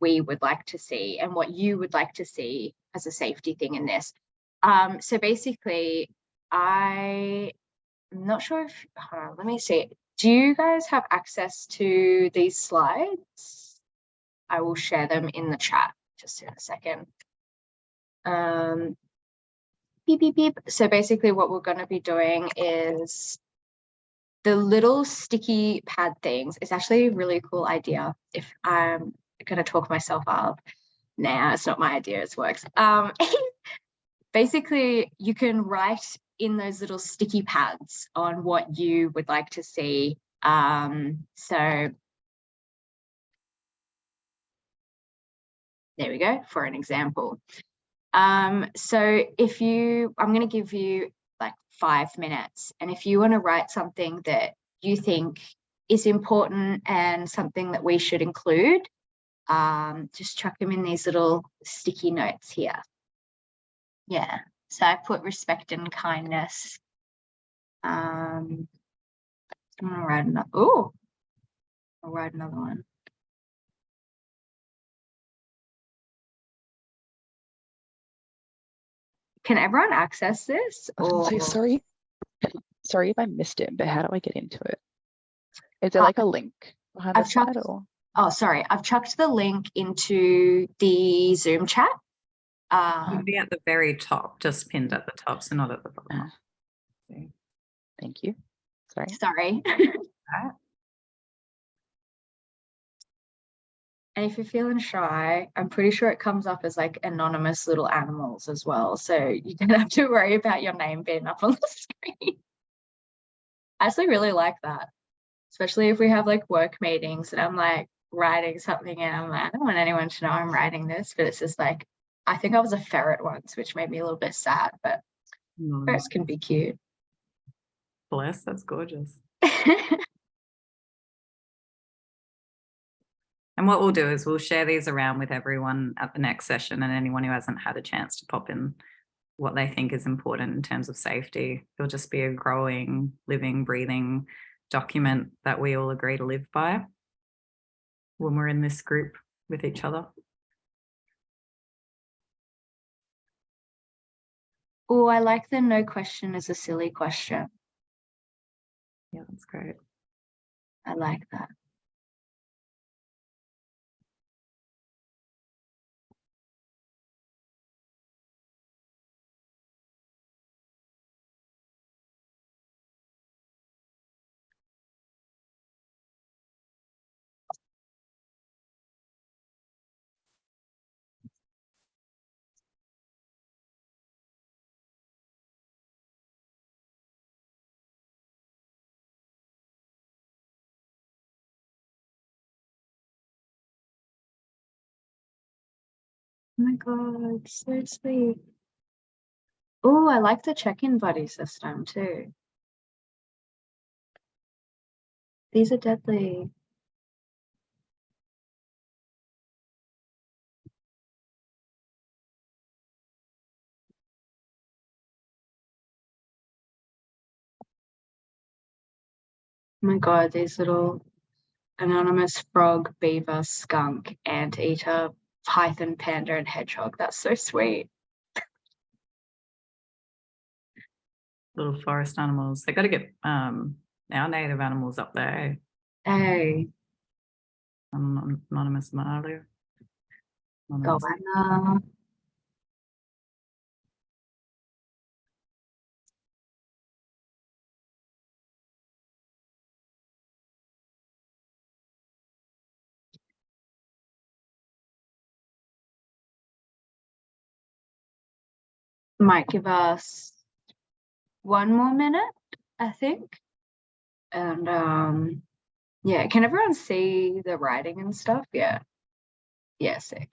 we would like to see and what you would like to see as a safety thing in this. So basically, I'm not sure if, hold on, let me see. Do you guys have access to these slides? I will share them in the chat just in a second. Beep, beep, beep. So basically what we're going to be doing is the little sticky pad things. It's actually a really cool idea. If I'm going to talk myself up. Nah, it's not my idea, it works. Basically, you can write in those little sticky pads on what you would like to see. So there we go, for an example. So if you, I'm going to give you like 5 minutes, and if you want to write something that you think is important and something that we should include, just chuck them in these little sticky notes here. Yeah, So I put respect and kindness. I'm gonna write another. Oh, I'll write another one. Can everyone access this? I was gonna say, Or sorry if I missed it, but how do I get into it? Is there Oh, like a link behind the I've chucked- slide or? oh, sorry, I've chucked the link into the Zoom chat. It'll be at the very top, just pinned at the top, so not at the bottom. Thank you. Sorry. Sorry. Right. And if you're feeling shy, I'm pretty sure it comes up as like anonymous little animals as well. So you don't have to worry about your name being up on the screen. I actually really like that, especially if we have like work meetings and I'm like writing something and I'm like, I don't want anyone to know I'm writing this, but it's just like, I think I was a ferret once, which made me a little bit sad, but ferrets can be cute. Bless, that's gorgeous. And what we'll do is we'll share these around with everyone at the next session, and anyone who hasn't had a chance to pop in what they think is important in terms of safety. It'll just be a growing, living, breathing document that we all agree to live by when we're in this group with each other. Oh, I like the no question is a silly question. Yeah, that's great. I like that. Oh my God, so sweet. Oh, I like the check-in buddy system too. These are deadly. Oh my God, these little anonymous frog, beaver, skunk, anteater, python, panda, and hedgehog. That's so sweet. Little forest animals. They got to get our native animals up there. Hey, Anonymous Marley. goanna. Might give us 1 more minute, I think. And yeah, can everyone see the writing and stuff? Yeah. Yeah, sick.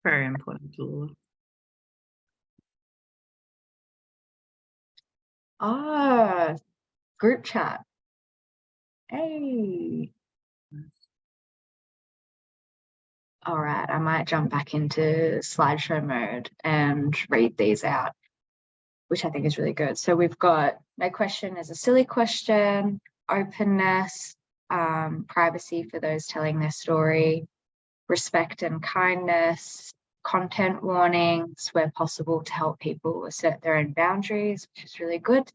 Very important tool. Ah, group chat. Hey. All right, I might jump back into slideshow mode and read these out, which I think is really good. So we've got no question is a silly question, openness, privacy for those telling their story, respect and kindness, content warnings where possible to help people assert their own boundaries, which is really good.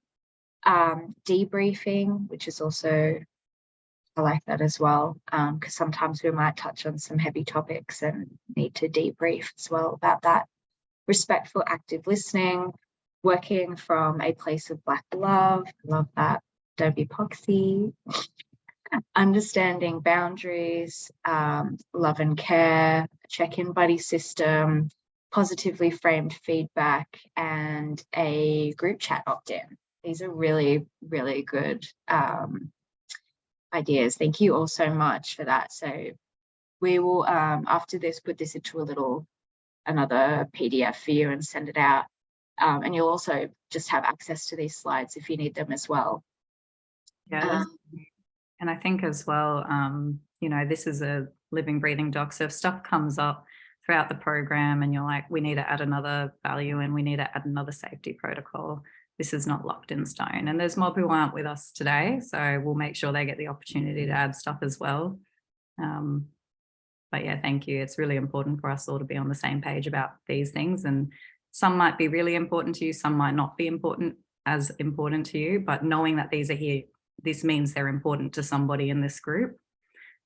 Debriefing, which is also, I like that as well, because sometimes we might touch on some heavy topics and need to debrief as well about that. Respectful, active listening, working from a place of Black love. Love that. Don't be poxy. understanding boundaries, love and care, check-in buddy system, positively framed feedback, and a group chat opt-in. These are really, really good ideas. Thank you all so much for that. So we will, after this, put this into another PDF for you and send it out. And you'll also just have access to these slides if you need them as well. Yeah. And I think as well, you know, this is a living, breathing doc. So if stuff comes up throughout the program and you're like, we need to add another value and we need to add another safety protocol, this is not locked in stone. And there's more who aren't with us today, so we'll make sure they get the opportunity to add stuff as well. But yeah, thank you. It's really important for us all to be on the same page about these things. And some might be really important to you, some might not be as important to you, but knowing that these are here, this means they're important to somebody in this group.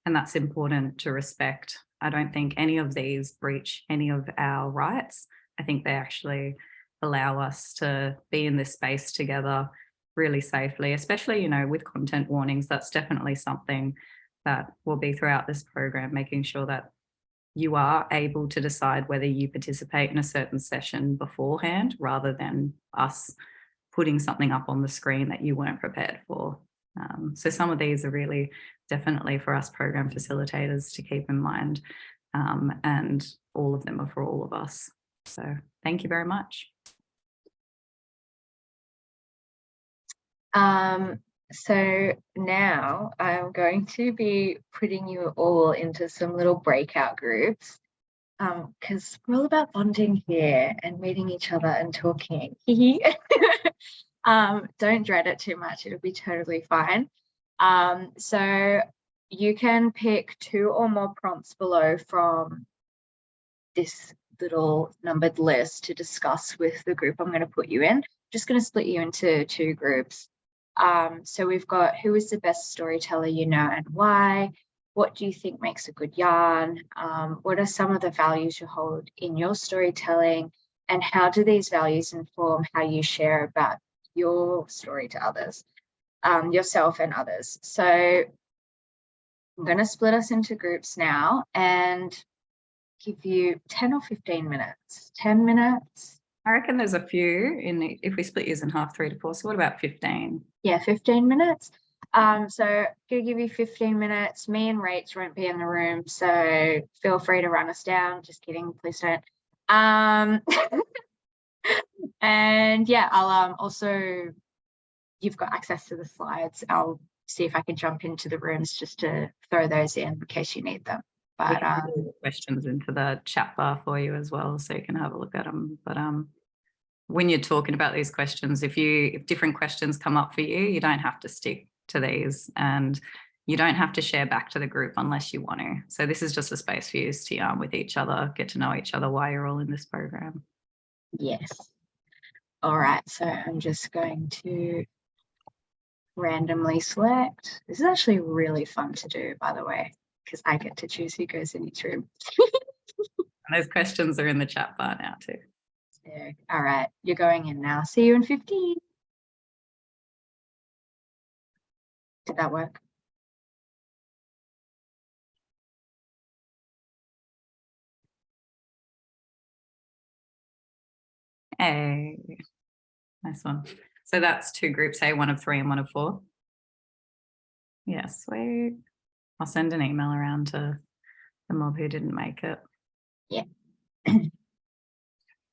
And that's important to respect. I don't think any of these breach any of our rights. I think they actually allow us to be in this space together really safely, especially, you know, with content warnings. That's definitely something that will be throughout this program, making sure that you are able to decide whether you participate in a certain session beforehand, rather than us putting something up on the screen that you weren't prepared for. So some of these are really definitely for us program facilitators to keep in mind, and all of them are for all of us. So thank you very much. So now I'm going to be putting you all into some little breakout groups, because we're all about bonding here and meeting each other and talking. Don't dread it too much. It'll be totally fine. So you can pick 2 or more prompts below from this little numbered list to discuss with the group I'm going to put you in. I'm just going to split you into 2 groups. So we've got, who is the best storyteller you know and why? What do you think makes a good yarn? What are some of the values you hold in your storytelling? And how do these values inform how you share about your story to others, yourself and others? So I'm going to split us into groups now and give you 10 or 15 minutes. 10 minutes. I reckon there's a few if we split yours in half, 3 to 4. So what about 15? Yeah, 15 minutes. So I'm gonna give you 15 minutes. Me and Rach won't be in the room, so feel free to run us down. Just kidding, please don't. And yeah, I'll also, you've got access to the slides. I'll see if I can jump into the rooms just to throw those in case you need them. But questions into the chat bar for you as well, so you can have a look at them. But when you're talking about these questions, if different questions come up for you, you don't have to stick to these, and you don't have to share back to the group unless you want to. So this is just a space for you to yarn with each other, get to know each other while you're all in this program. Yes. All right, so I'm just going to randomly select. This is actually really fun to do, by the way, because I get to choose who goes in each room. And those questions are in the chat bar now too. Yeah. All right, you're going in now. See you in 15. Did that work? Hey, nice one. So that's 2 groups, hey, 1 of 3 and 1 of 4. Yeah, sweet. I'll send an email around to the mob who didn't make it. Yeah.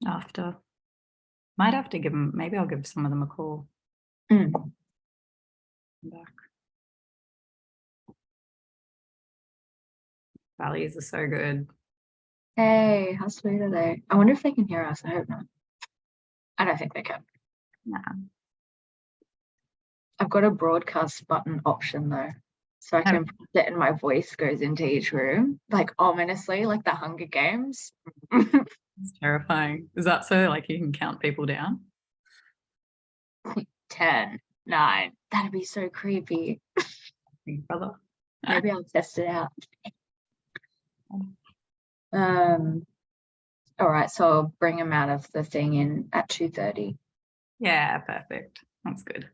After. Might have to give them, maybe I'll give some of them a call. Mm. Back. Values are so good. Hey, how sweet are they? I wonder if they can hear us. I hope not. I don't think they can. Nah. I've got a broadcast button option though. So I can put it and my voice goes into each room, like ominously, like the Hunger Games. It's terrifying. Is that so like you can count people down? 10, 9. That'd be so creepy. Brother. Maybe I'll test it out. All right, so I'll bring them out of the thing in at 2:30. Yeah, perfect. That's good.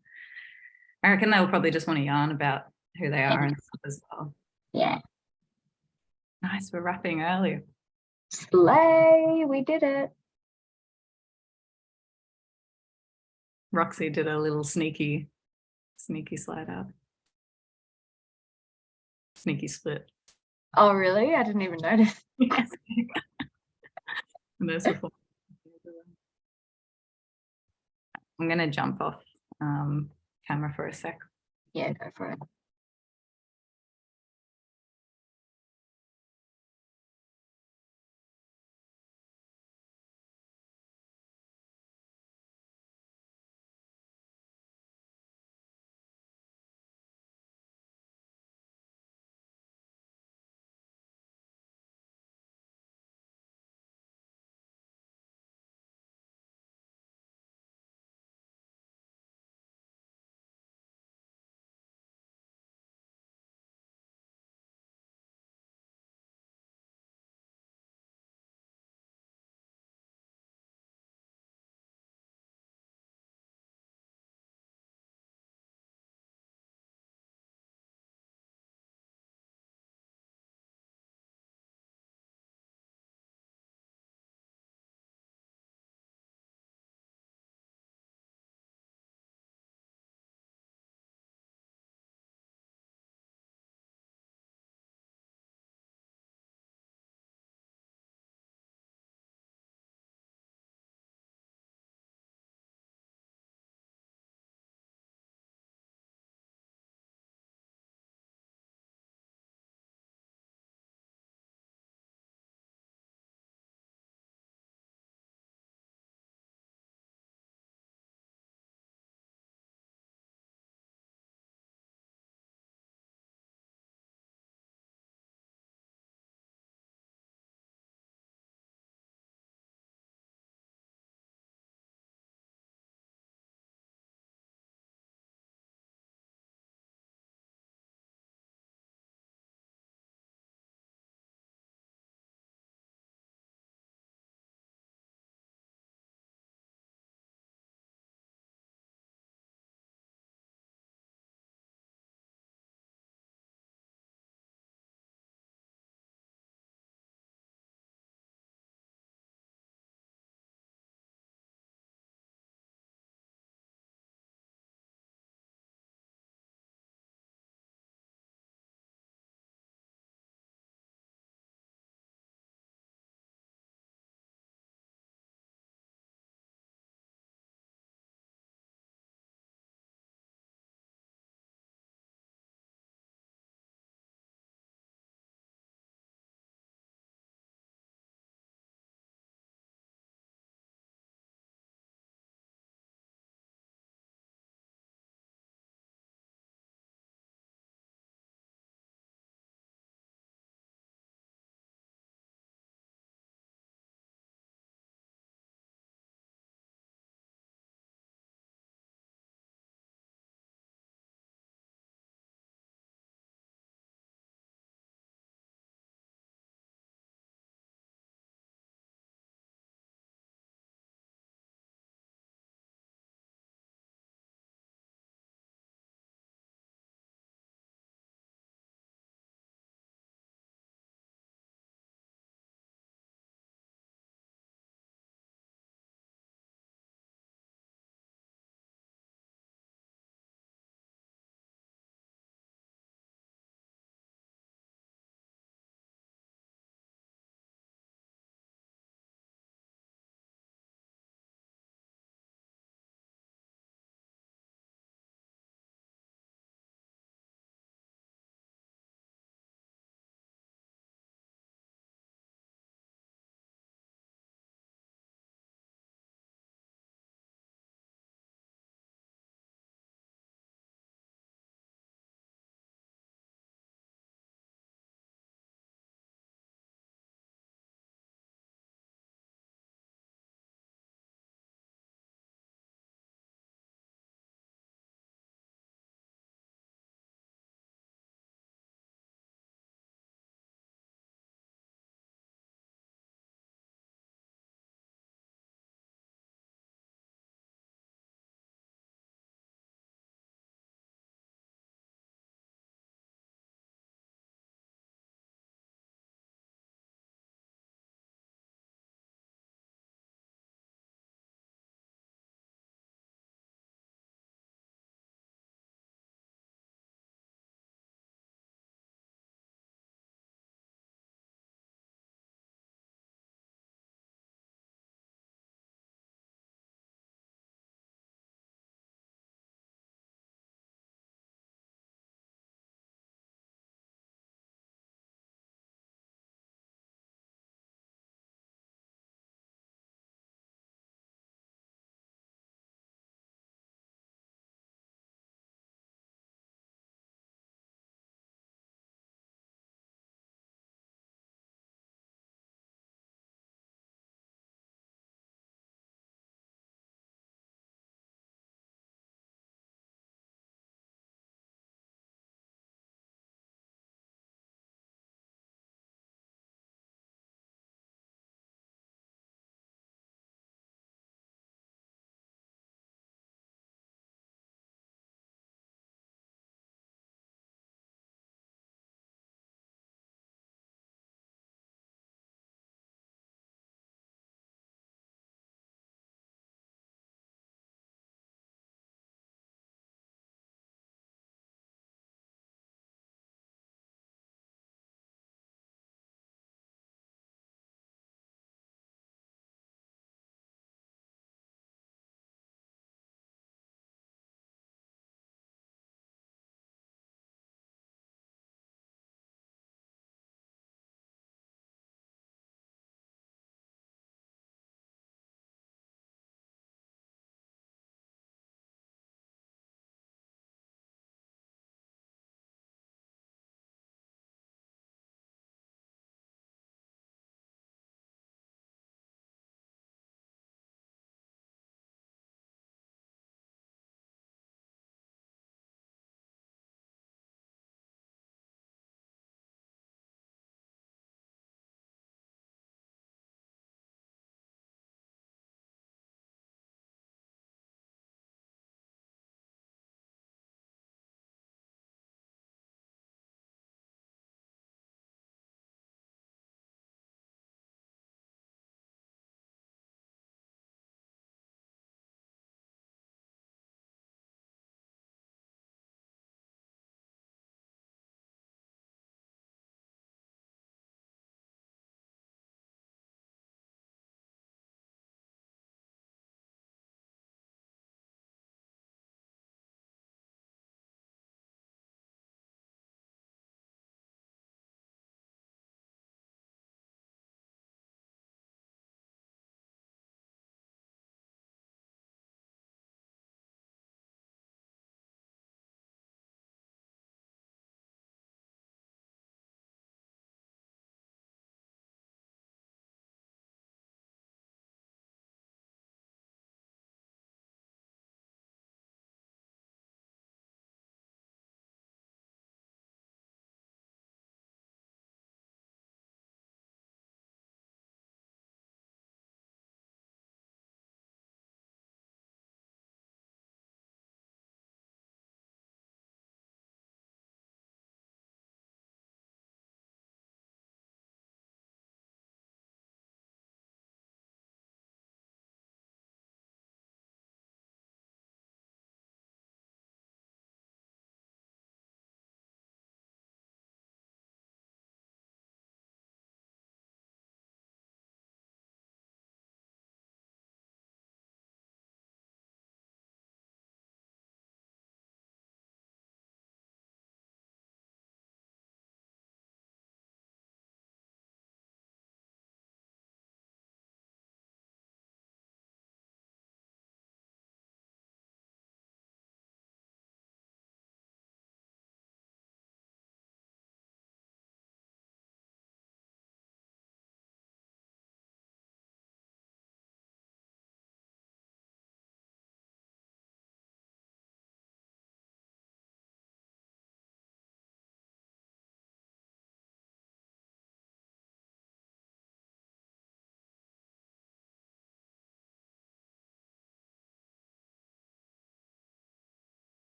I reckon they'll probably just want to yarn about who they are and stuff as well. Yeah. Nice, we're wrapping early. Slay, we did it. Roxy did a little sneaky slide out. Sneaky split. Oh, really? I didn't even notice. Yes. And there's your I'm going to jump off camera for a sec. Yeah, go for it.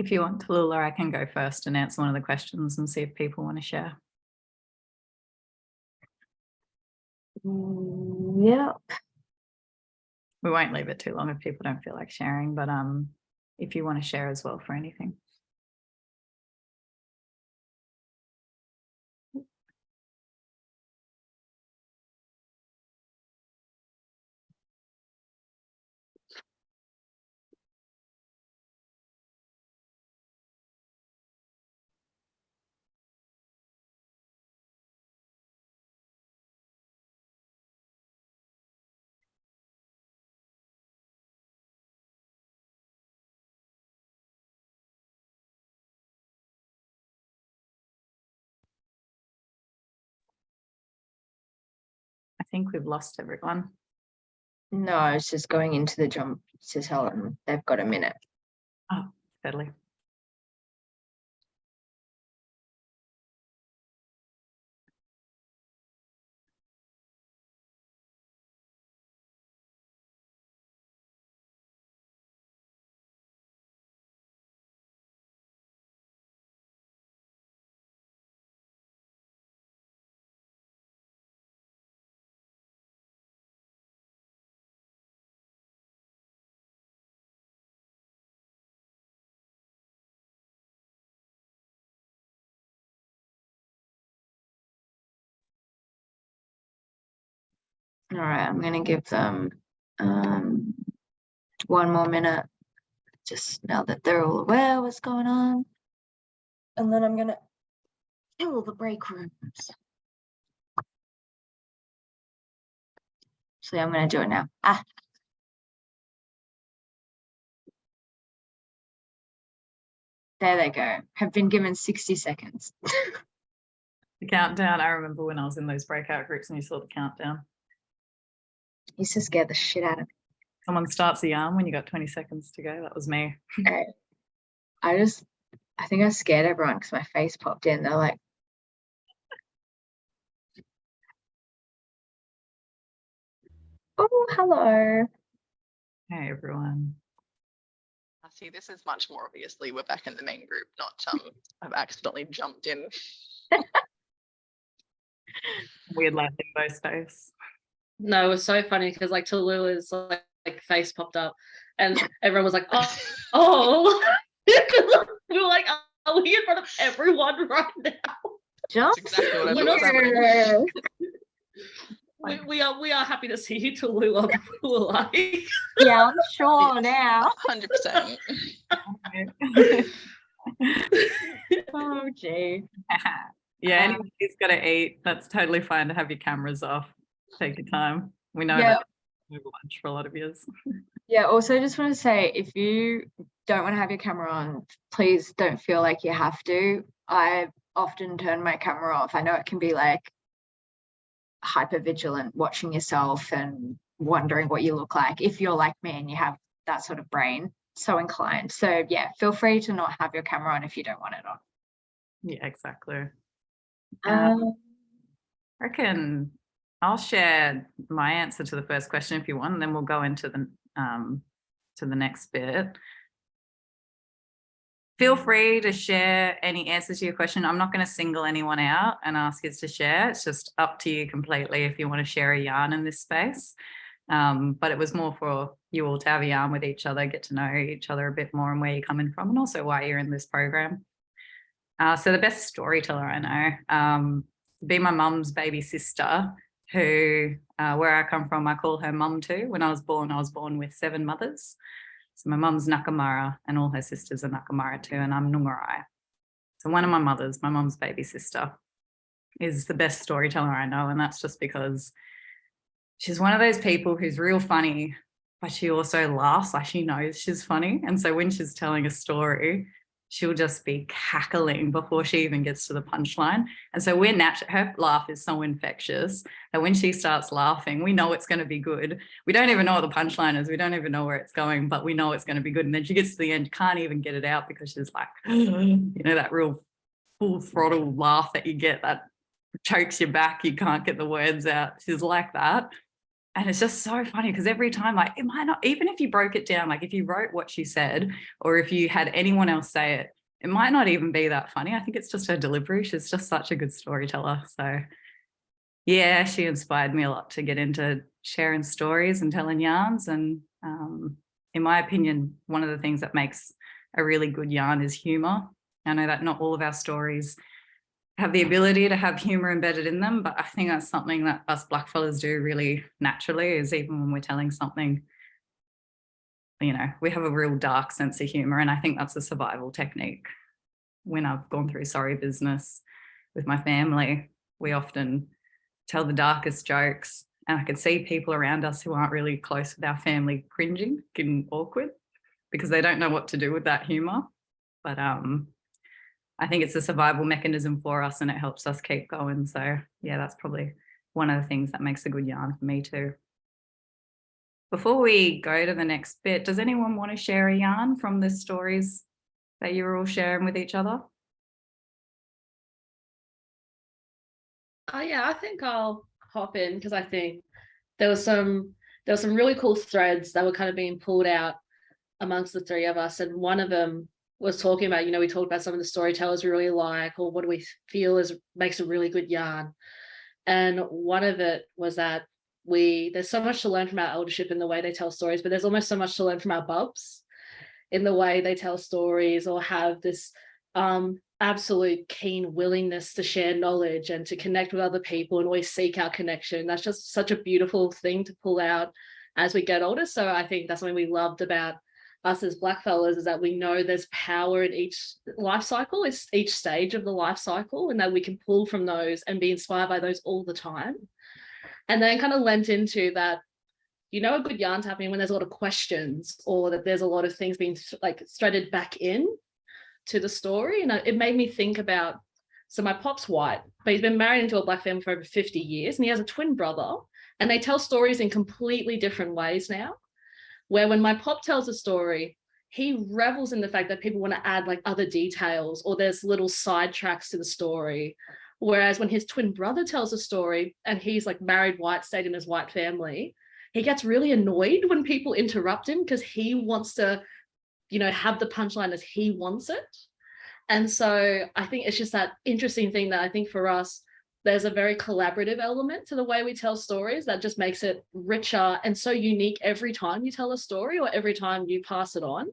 If you want, Tallulah, I can go first and answer one of the questions and see if people want to share. Yeah. We won't leave it too long if people don't feel like sharing, but if you want to share as well for anything. I think we've lost everyone. No, it's just going into the jump to tell them they've got a minute. Oh, totally. All right, I'm going to give them 1 more minute, just now that they're all aware what's going on. And then I'm going to fill the break rooms. So I'm going to do it now. There they go. Have been given 60 seconds. The countdown. I remember when I was in those breakout groups and you saw the countdown. Used to scare the shit out of me. Someone starts a yarn when you got 20 seconds to go. That was me. I think I scared everyone because my face popped in. They're like, oh, hello. Hey, everyone. I see this is much more obviously we're back in the main group, not I've accidentally jumped in. Weird like limbo space. No, it was so funny because like Tallulah's like face popped up and everyone was like, oh. We were like, are we in front of everyone right now? Just exactly what I thought was happening. We are happy to see you, Tallulah. People were like, yeah, I'm sure now. 100%. Oh, gee. Yeah, anyone who's got to eat, that's totally fine to have your cameras off. Take your time. We know Yeah. that over lunch for a lot of years. Yeah, also just want to say, if you don't want to have your camera on, please don't feel like you have to. I often turn my camera off. I know it can be like hyper vigilant watching yourself and wondering what you look like. If you're like me and you have that sort of brain, so inclined. So yeah, feel free to not have your camera on if you don't want it on. Yeah, exactly. Um, I reckon I'll share my answer to the first question if you want, and then we'll go into the next bit. Feel free to share any answers to your question. I'm not going to single anyone out and ask you to share. It's just up to you completely if you want to share a yarn in this space. But it was more for you all to have a yarn with each other, get to know each other a bit more and where you're coming from, and also why you're in this program. So the best storyteller I know, be my mum's baby sister, who, where I come from, I call her mum too. When I was born with 7 mothers. So my mum's Nakamara and all her sisters are Nakamara too, and I'm Nungarai. So one of my mothers, my mum's baby sister, is the best storyteller I know, and that's just because she's one of those people who's real funny, but she also laughs like she knows she's funny. And so when she's telling a story, she'll just be cackling before she even gets to the punchline. And so her laugh is so infectious that when she starts laughing, we know it's going to be good. We don't even know what the punchline is. We don't even know where it's going, but we know it's going to be good. And then she gets to the end, can't even get it out because she's like, you know, that real full throttle laugh that you get that chokes you back. You can't get the words out. She's like that. And it's just so funny because every time, like, it might not, even if you broke it down, like if you wrote what she said, or if you had anyone else say it, it might not even be that funny. I think it's just her delivery. She's just such a good storyteller. So yeah, she inspired me a lot to get into sharing stories and telling yarns. And in my opinion, one of the things that makes a really good yarn is humor. I know that not all of our stories have the ability to have humor embedded in them, but I think that's something that us blackfellas do really naturally, is even when we're telling something, you know, we have a real dark sense of humor. And I think that's a survival technique. When I've gone through sorry business with my family, we often tell the darkest jokes, and I could see people around us who aren't really close with our family cringing, getting awkward because they don't know what to do with that humor. But I think it's a survival mechanism for us, and it helps us keep going. So yeah, that's probably one of the things that makes a good yarn for me too. Before we go to the next bit, does anyone want to share a yarn from the stories that you were all sharing with each other? Yeah, I think I'll hop in because I think there was some really cool threads that were kind of being pulled out amongst the three of us, and one of them was talking about, you know, we talked about some of the storytellers we really like, or what do we feel is makes a really good yarn. And one of it was that there's so much to learn from our eldership in the way they tell stories, but there's almost so much to learn from our bubs in the way they tell stories, or have this absolute keen willingness to share knowledge and to connect with other people and always seek our connection. That's just such a beautiful thing to pull out as we get older. So I think that's something we loved about us as blackfellas, is that we know there's power in each life cycle, it's each stage of the life cycle, and that we can pull from those and be inspired by those all the time. And then kind of lent into that, you know, a good yarn's happening when there's a lot of questions, or that there's a lot of things being like threaded back in to the story. And it made me think about, so my pop's white, but he's been married into a black family for over 50 years, and he has a twin brother, and they tell stories in completely different ways now. Where when my pop tells a story, he revels in the fact that people want to add like other details, or there's little side tracks to the story. Whereas when his twin brother tells a story, and he's like married white, stayed in his white family, he gets really annoyed when people interrupt him because he wants to, you know, have the punchline as he wants it. And so I think it's just that interesting thing that I think for us, there's a very collaborative element to the way we tell stories that just makes it richer and so unique every time you tell a story, or every time you pass it on.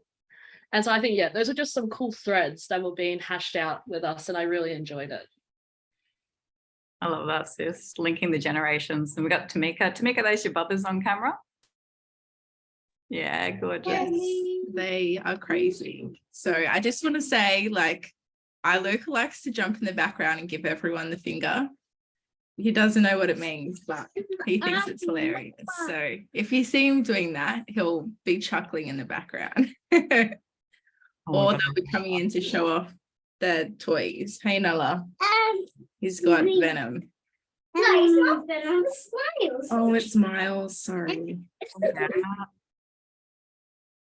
And so I think, yeah, those are just some cool threads that were being hashed out with us, and I really enjoyed it. I love that, sis. Linking the generations. And we got Tamika. Tamika, those your bubbers on camera? Yeah, gorgeous. They are crazy. So I just want to say, like, Luca likes to jump in the background and give everyone the finger. He doesn't know what it means, but he thinks it's hilarious. So if you see him doing that, he'll be chuckling in the background. Or they'll be coming in to show off the toys. Hey, Nala. He's got Venom. No, it's not Venom. It's Miles. Oh, it's Miles. Sorry.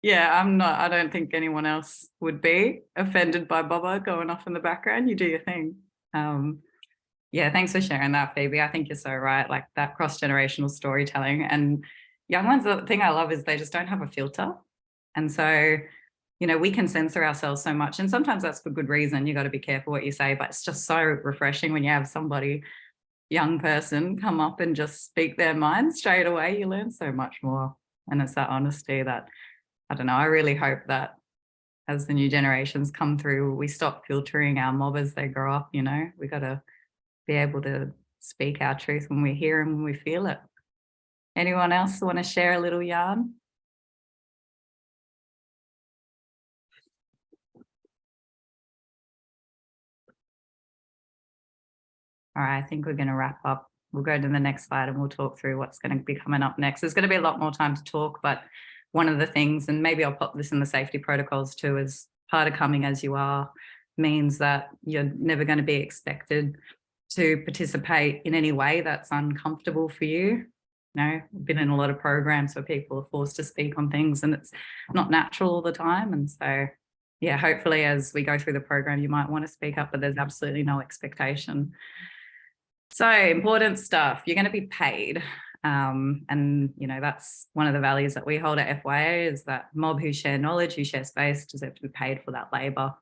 Yeah, I don't think anyone else would be offended by Baba going off in the background. You do your thing. Yeah, thanks for sharing that, Phoebe. I think you're so right. Like that cross-generational storytelling, and young ones, the thing I love is they just don't have a filter. And so, you know, we can censor ourselves so much, and sometimes that's for good reason. You got to be careful what you say, but it's just so refreshing when you have somebody, young person, come up and just speak their mind straight away. You learn so much more. And it's that honesty that, I don't know, I really hope that as the new generations come through, we stop filtering our mob as they grow up. You know, we got to be able to speak our truth when we hear and when we feel it. Anyone else want to share a little yarn? All right, I think we're going to wrap up. We'll go to the next slide and we'll talk through what's going to be coming up next. There's going to be a lot more time to talk, but one of the things, and maybe I'll pop this in the safety protocols too, is part of coming as you are means that you're never going to be expected to participate in any way that's uncomfortable for you. You know, I've been in a lot of programs where people are forced to speak on things and it's not natural all the time. And so, yeah, hopefully as we go through the program, you might want to speak up, but there's absolutely no expectation. So important stuff. You're going to be paid. And, you know, that's one of the values that we hold at FYA, is that mob who share knowledge, who share space, deserve to be paid for that labour.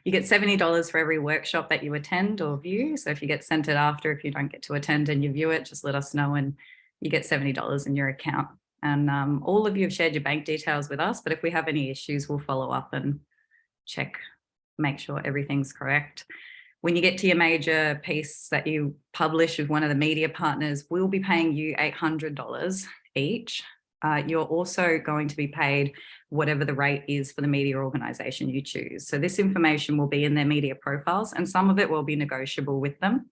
You get $70 for every workshop that you attend or view. So if you get sent it after, if you don't get to attend and you view it, just let us know and you get $70 in your account. And all of you have shared your bank details with us, but if we have any issues, we'll follow up and check, make sure everything's correct. When you get to your major piece that you publish with one of the media partners, we'll be paying you $800 each. You're also going to be paid whatever the rate is for the media organisation you choose. So this information will be in their media profiles, and some of it will be negotiable with them.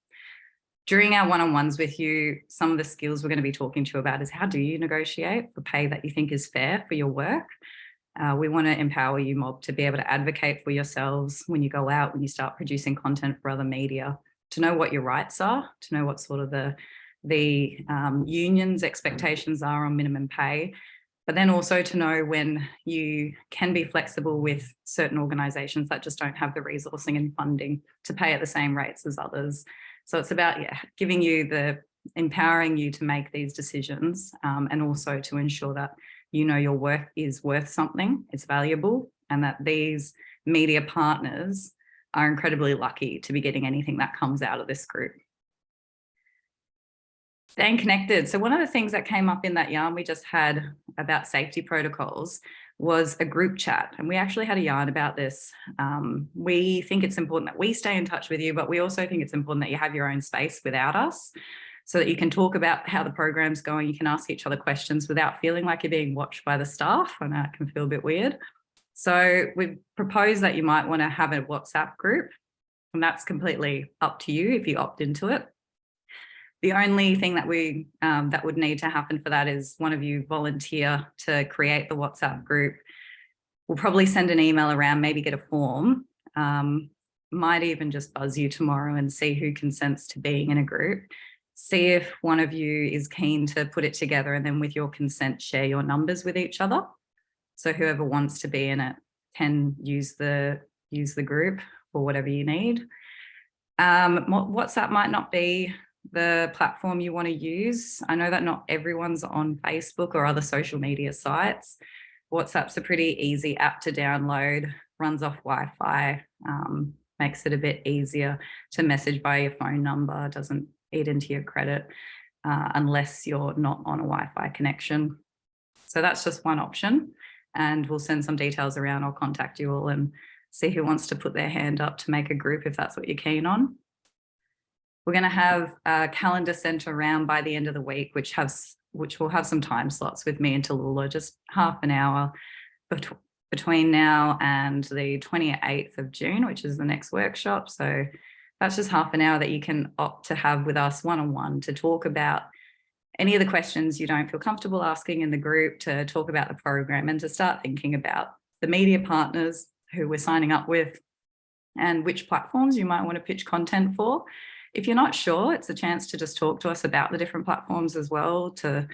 During our one-on-ones with you, some of the skills we're going to be talking to you about is how do you negotiate for pay that you think is fair for your work. We want to empower you, mob, to be able to advocate for yourselves when you go out, when you start producing content for other media, to know what your rights are, to know what sort of the union's expectations are on minimum pay, but then also to know when you can be flexible with certain organisations that just don't have the resourcing and funding to pay at the same rates as others. So it's about giving you empowering you to make these decisions, and also to ensure that you know your work is worth something, it's valuable, and that these media partners are incredibly lucky to be getting anything that comes out of this group. Staying connected. So one of the things that came up in that yarn we just had about safety protocols was a group chat. And we actually had a yarn about this. We think it's important that we stay in touch with you, but we also think it's important that you have your own space without us, so that you can talk about how the program's going. You can ask each other questions without feeling like you're being watched by the staff. I know it can feel a bit weird. So we've proposed that you might want to have a WhatsApp group, and that's completely up to you if you opt into it. The only thing that that would need to happen for that is one of you volunteer to create the WhatsApp group. We'll probably send an email around, maybe get a form. Might even just buzz you tomorrow and see who consents to being in a group. See if one of you is keen to put it together, and then with your consent, share your numbers with each other. So whoever wants to be in it can use the group for whatever you need. WhatsApp might not be the platform you want to use. I know that not everyone's on Facebook or other social media sites. WhatsApp's a pretty easy app to download, runs off Wi-Fi, makes it a bit easier to message by your phone number, doesn't eat into your credit unless you're not on a Wi-Fi connection. So that's just one option, and we'll send some details around. I'll contact you all and see who wants to put their hand up to make a group if that's what you're keen on. We're going to have a calendar sent around by the end of the week, which will have some time slots with me and Tallulah, just half an hour between now and the 28th of June, which is the next workshop. So that's just half an hour that you can opt to have with us one-on-one to talk about any of the questions you don't feel comfortable asking in the group, to talk about the program and to start thinking about the media partners who we're signing up with and which platforms you might want to pitch content for. If you're not sure, it's a chance to just talk to us about the different platforms as well, to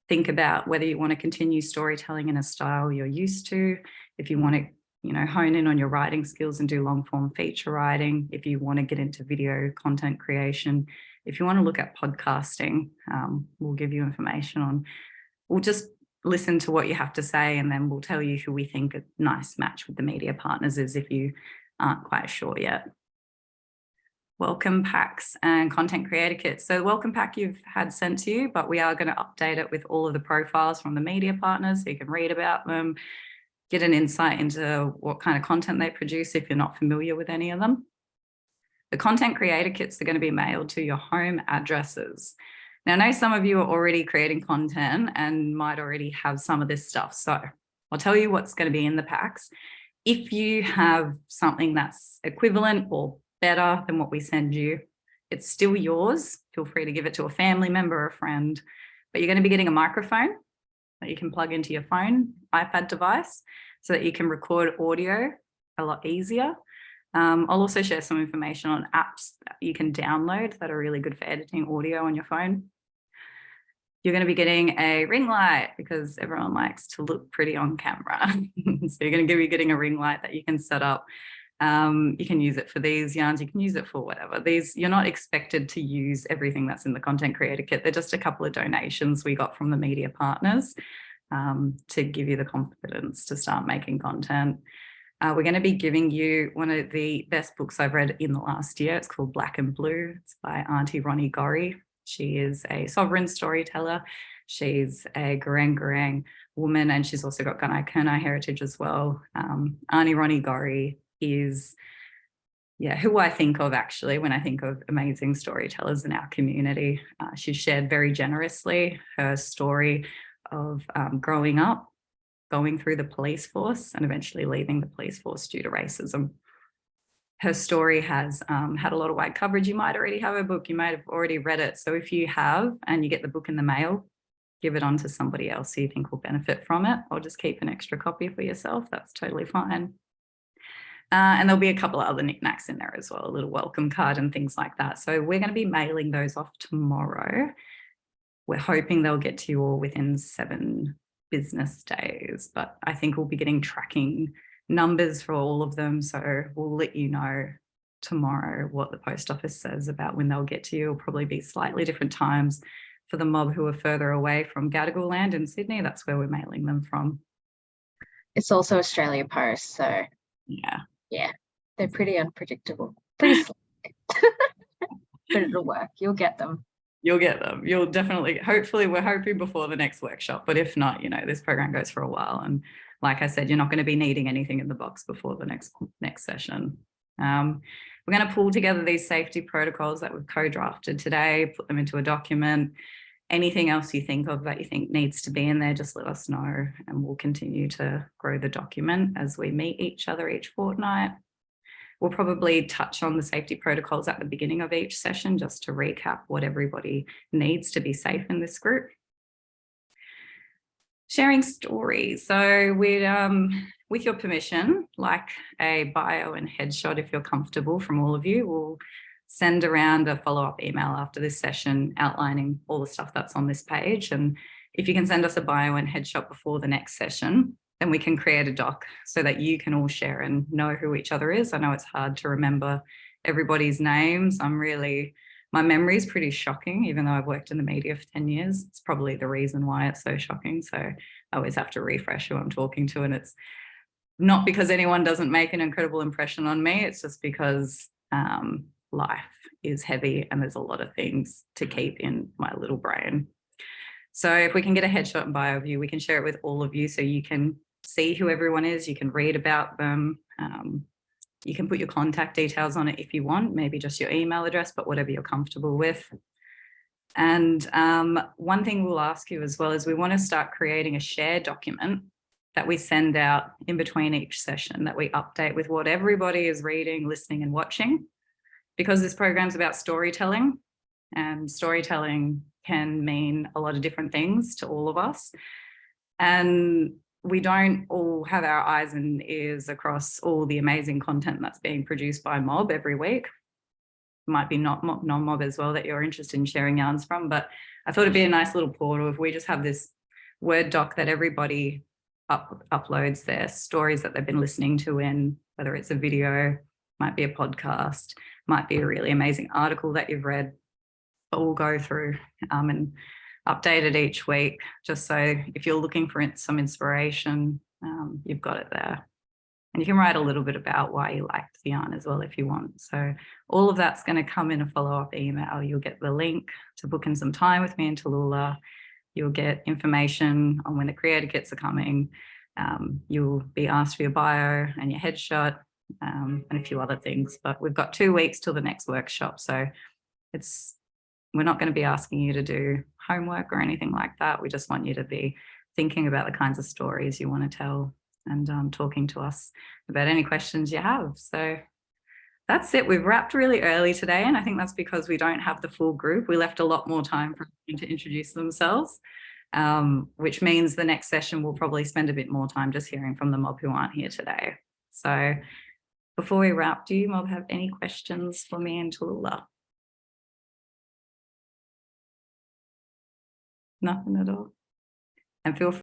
think about whether you want to continue storytelling in a style you're used to, if you want to hone in on your writing skills and do long form feature writing, if you want to get into video content creation, if you want to look at podcasting, we'll give you information on, we'll just listen to what you have to say, and then we'll tell you who we think a nice match with the media partners is if you aren't quite sure yet. Welcome packs and content creator kits. So the welcome pack you've had sent to you, but we are going to update it with all of the profiles from the media partners so you can read about them, get an insight into what kind of content they produce if you're not familiar with any of them. The content creator kits are going to be mailed to your home addresses. Now, I know some of you are already creating content and might already have some of this stuff. So I'll tell you what's going to be in the packs. If you have something that's equivalent or better than what we send you, it's still yours. Feel free to give it to a family member or a friend, but you're going to be getting a microphone that you can plug into your phone, iPad device, so that you can record audio a lot easier. I'll also share some information on apps that you can download that are really good for editing audio on your phone. You're going to be getting a ring light because everyone likes to look pretty on camera. So you're going to be getting a ring light that you can set up You can use it for these yarns, you can use it for whatever. You're not expected to use everything that's in the content creator kit. They're just a couple of donations we got from the media partners to give you the confidence to start making content. We're going to be giving you one of the best books I've read in the last year. It's called Black and Blue. It's by Auntie Ronnie Gorry. She is a sovereign storyteller. She's a Gureng woman, and she's also got Gunai Kurnai heritage as well. Auntie Ronnie Gorry is, who I think of actually when I think of amazing storytellers in our community. She's shared very generously her story of growing up, going through the police force, and eventually leaving the police force due to racism. Her story has had a lot of wide coverage. You might already have a book, you might have already read it. So if you have, and you get the book in the mail, give it on to somebody else who you think will benefit from it, or just keep an extra copy for yourself. That's totally fine. And there'll be a couple of other knickknacks in there as well, a little welcome card and things like that. So we're going to be mailing those off tomorrow. We're hoping they'll get to you all within 7 business days, but I think we'll be getting tracking numbers for all of them. So we'll let you know tomorrow what the post office says about when they'll get to you. It'll probably be slightly different times for the mob who are further away from Gadigal land in Sydney. That's where we're mailing them from. It's also Australia Post, so yeah, they're pretty unpredictable, pretty slick. But it'll work. You'll get them. You'll get them. You'll definitely, hopefully we're hoping before the next workshop, but if not, this program goes for a while. And like I said, you're not going to be needing anything in the box before the next session. We're going to pull together these safety protocols that we've co-drafted today, put them into a document. Anything else you think of that you think needs to be in there, just let us know, and we'll continue to grow the document as we meet each other each fortnight. We'll probably touch on the safety protocols at the beginning of each session, just to recap what everybody needs to be safe in this group. Sharing stories. So with your permission, like a bio and headshot, if you're comfortable, from all of you, we'll send around a follow-up email after this session outlining all the stuff that's on this page. And if you can send us a bio and headshot before the next session, then we can create a doc so that you can all share and know who each other is. I know it's hard to remember everybody's names. My memory is pretty shocking, even though I've worked in the media for 10 years. It's probably the reason why it's so shocking. So I always have to refresh who I'm talking to. And it's not because anyone doesn't make an incredible impression on me. It's just because life is heavy and there's a lot of things to keep in my little brain. So if we can get a headshot and bio of you, we can share it with all of you so you can see who everyone is, you can read about them. You can put your contact details on it if you want, maybe just your email address, but whatever you're comfortable with. And one thing we'll ask you as well is we want to start creating a shared document that we send out in between each session, that we update with what everybody is reading, listening and watching, because this program's about storytelling, and storytelling can mean a lot of different things to all of us. And we don't all have our eyes and ears across all the amazing content that's being produced by Mob every week. It might be not non-Mob as well that you're interested in sharing yarns from, but I thought it'd be a nice little portal if we just have this Word doc that everybody uploads their stories that they've been listening to in, whether it's a video, might be a podcast, might be a really amazing article that you've read, but we'll go through and update it each week, just so if you're looking for some inspiration, you've got it there. And you can write a little bit about why you liked the yarn as well if you want. So all of that's going to come in a follow-up email. You'll get the link to book in some time with me in Tallulah. You'll get information on when the creator kits are coming. You'll be asked for your bio and your headshot and a few other things. But we've got 2 weeks till the next workshop. So we're not going to be asking you to do homework or anything like that. We just want you to be thinking about the kinds of stories you want to tell and talking to us about any questions you have. So that's it. We've wrapped really early today, and I think that's because we don't have the full group. We left a lot more time for them to introduce themselves, which means the next session we'll probably spend a bit more time just hearing from the Mob who aren't here today. So before we wrap, do you Mob have any questions for me and Tallulah? Nothing at all. And feel free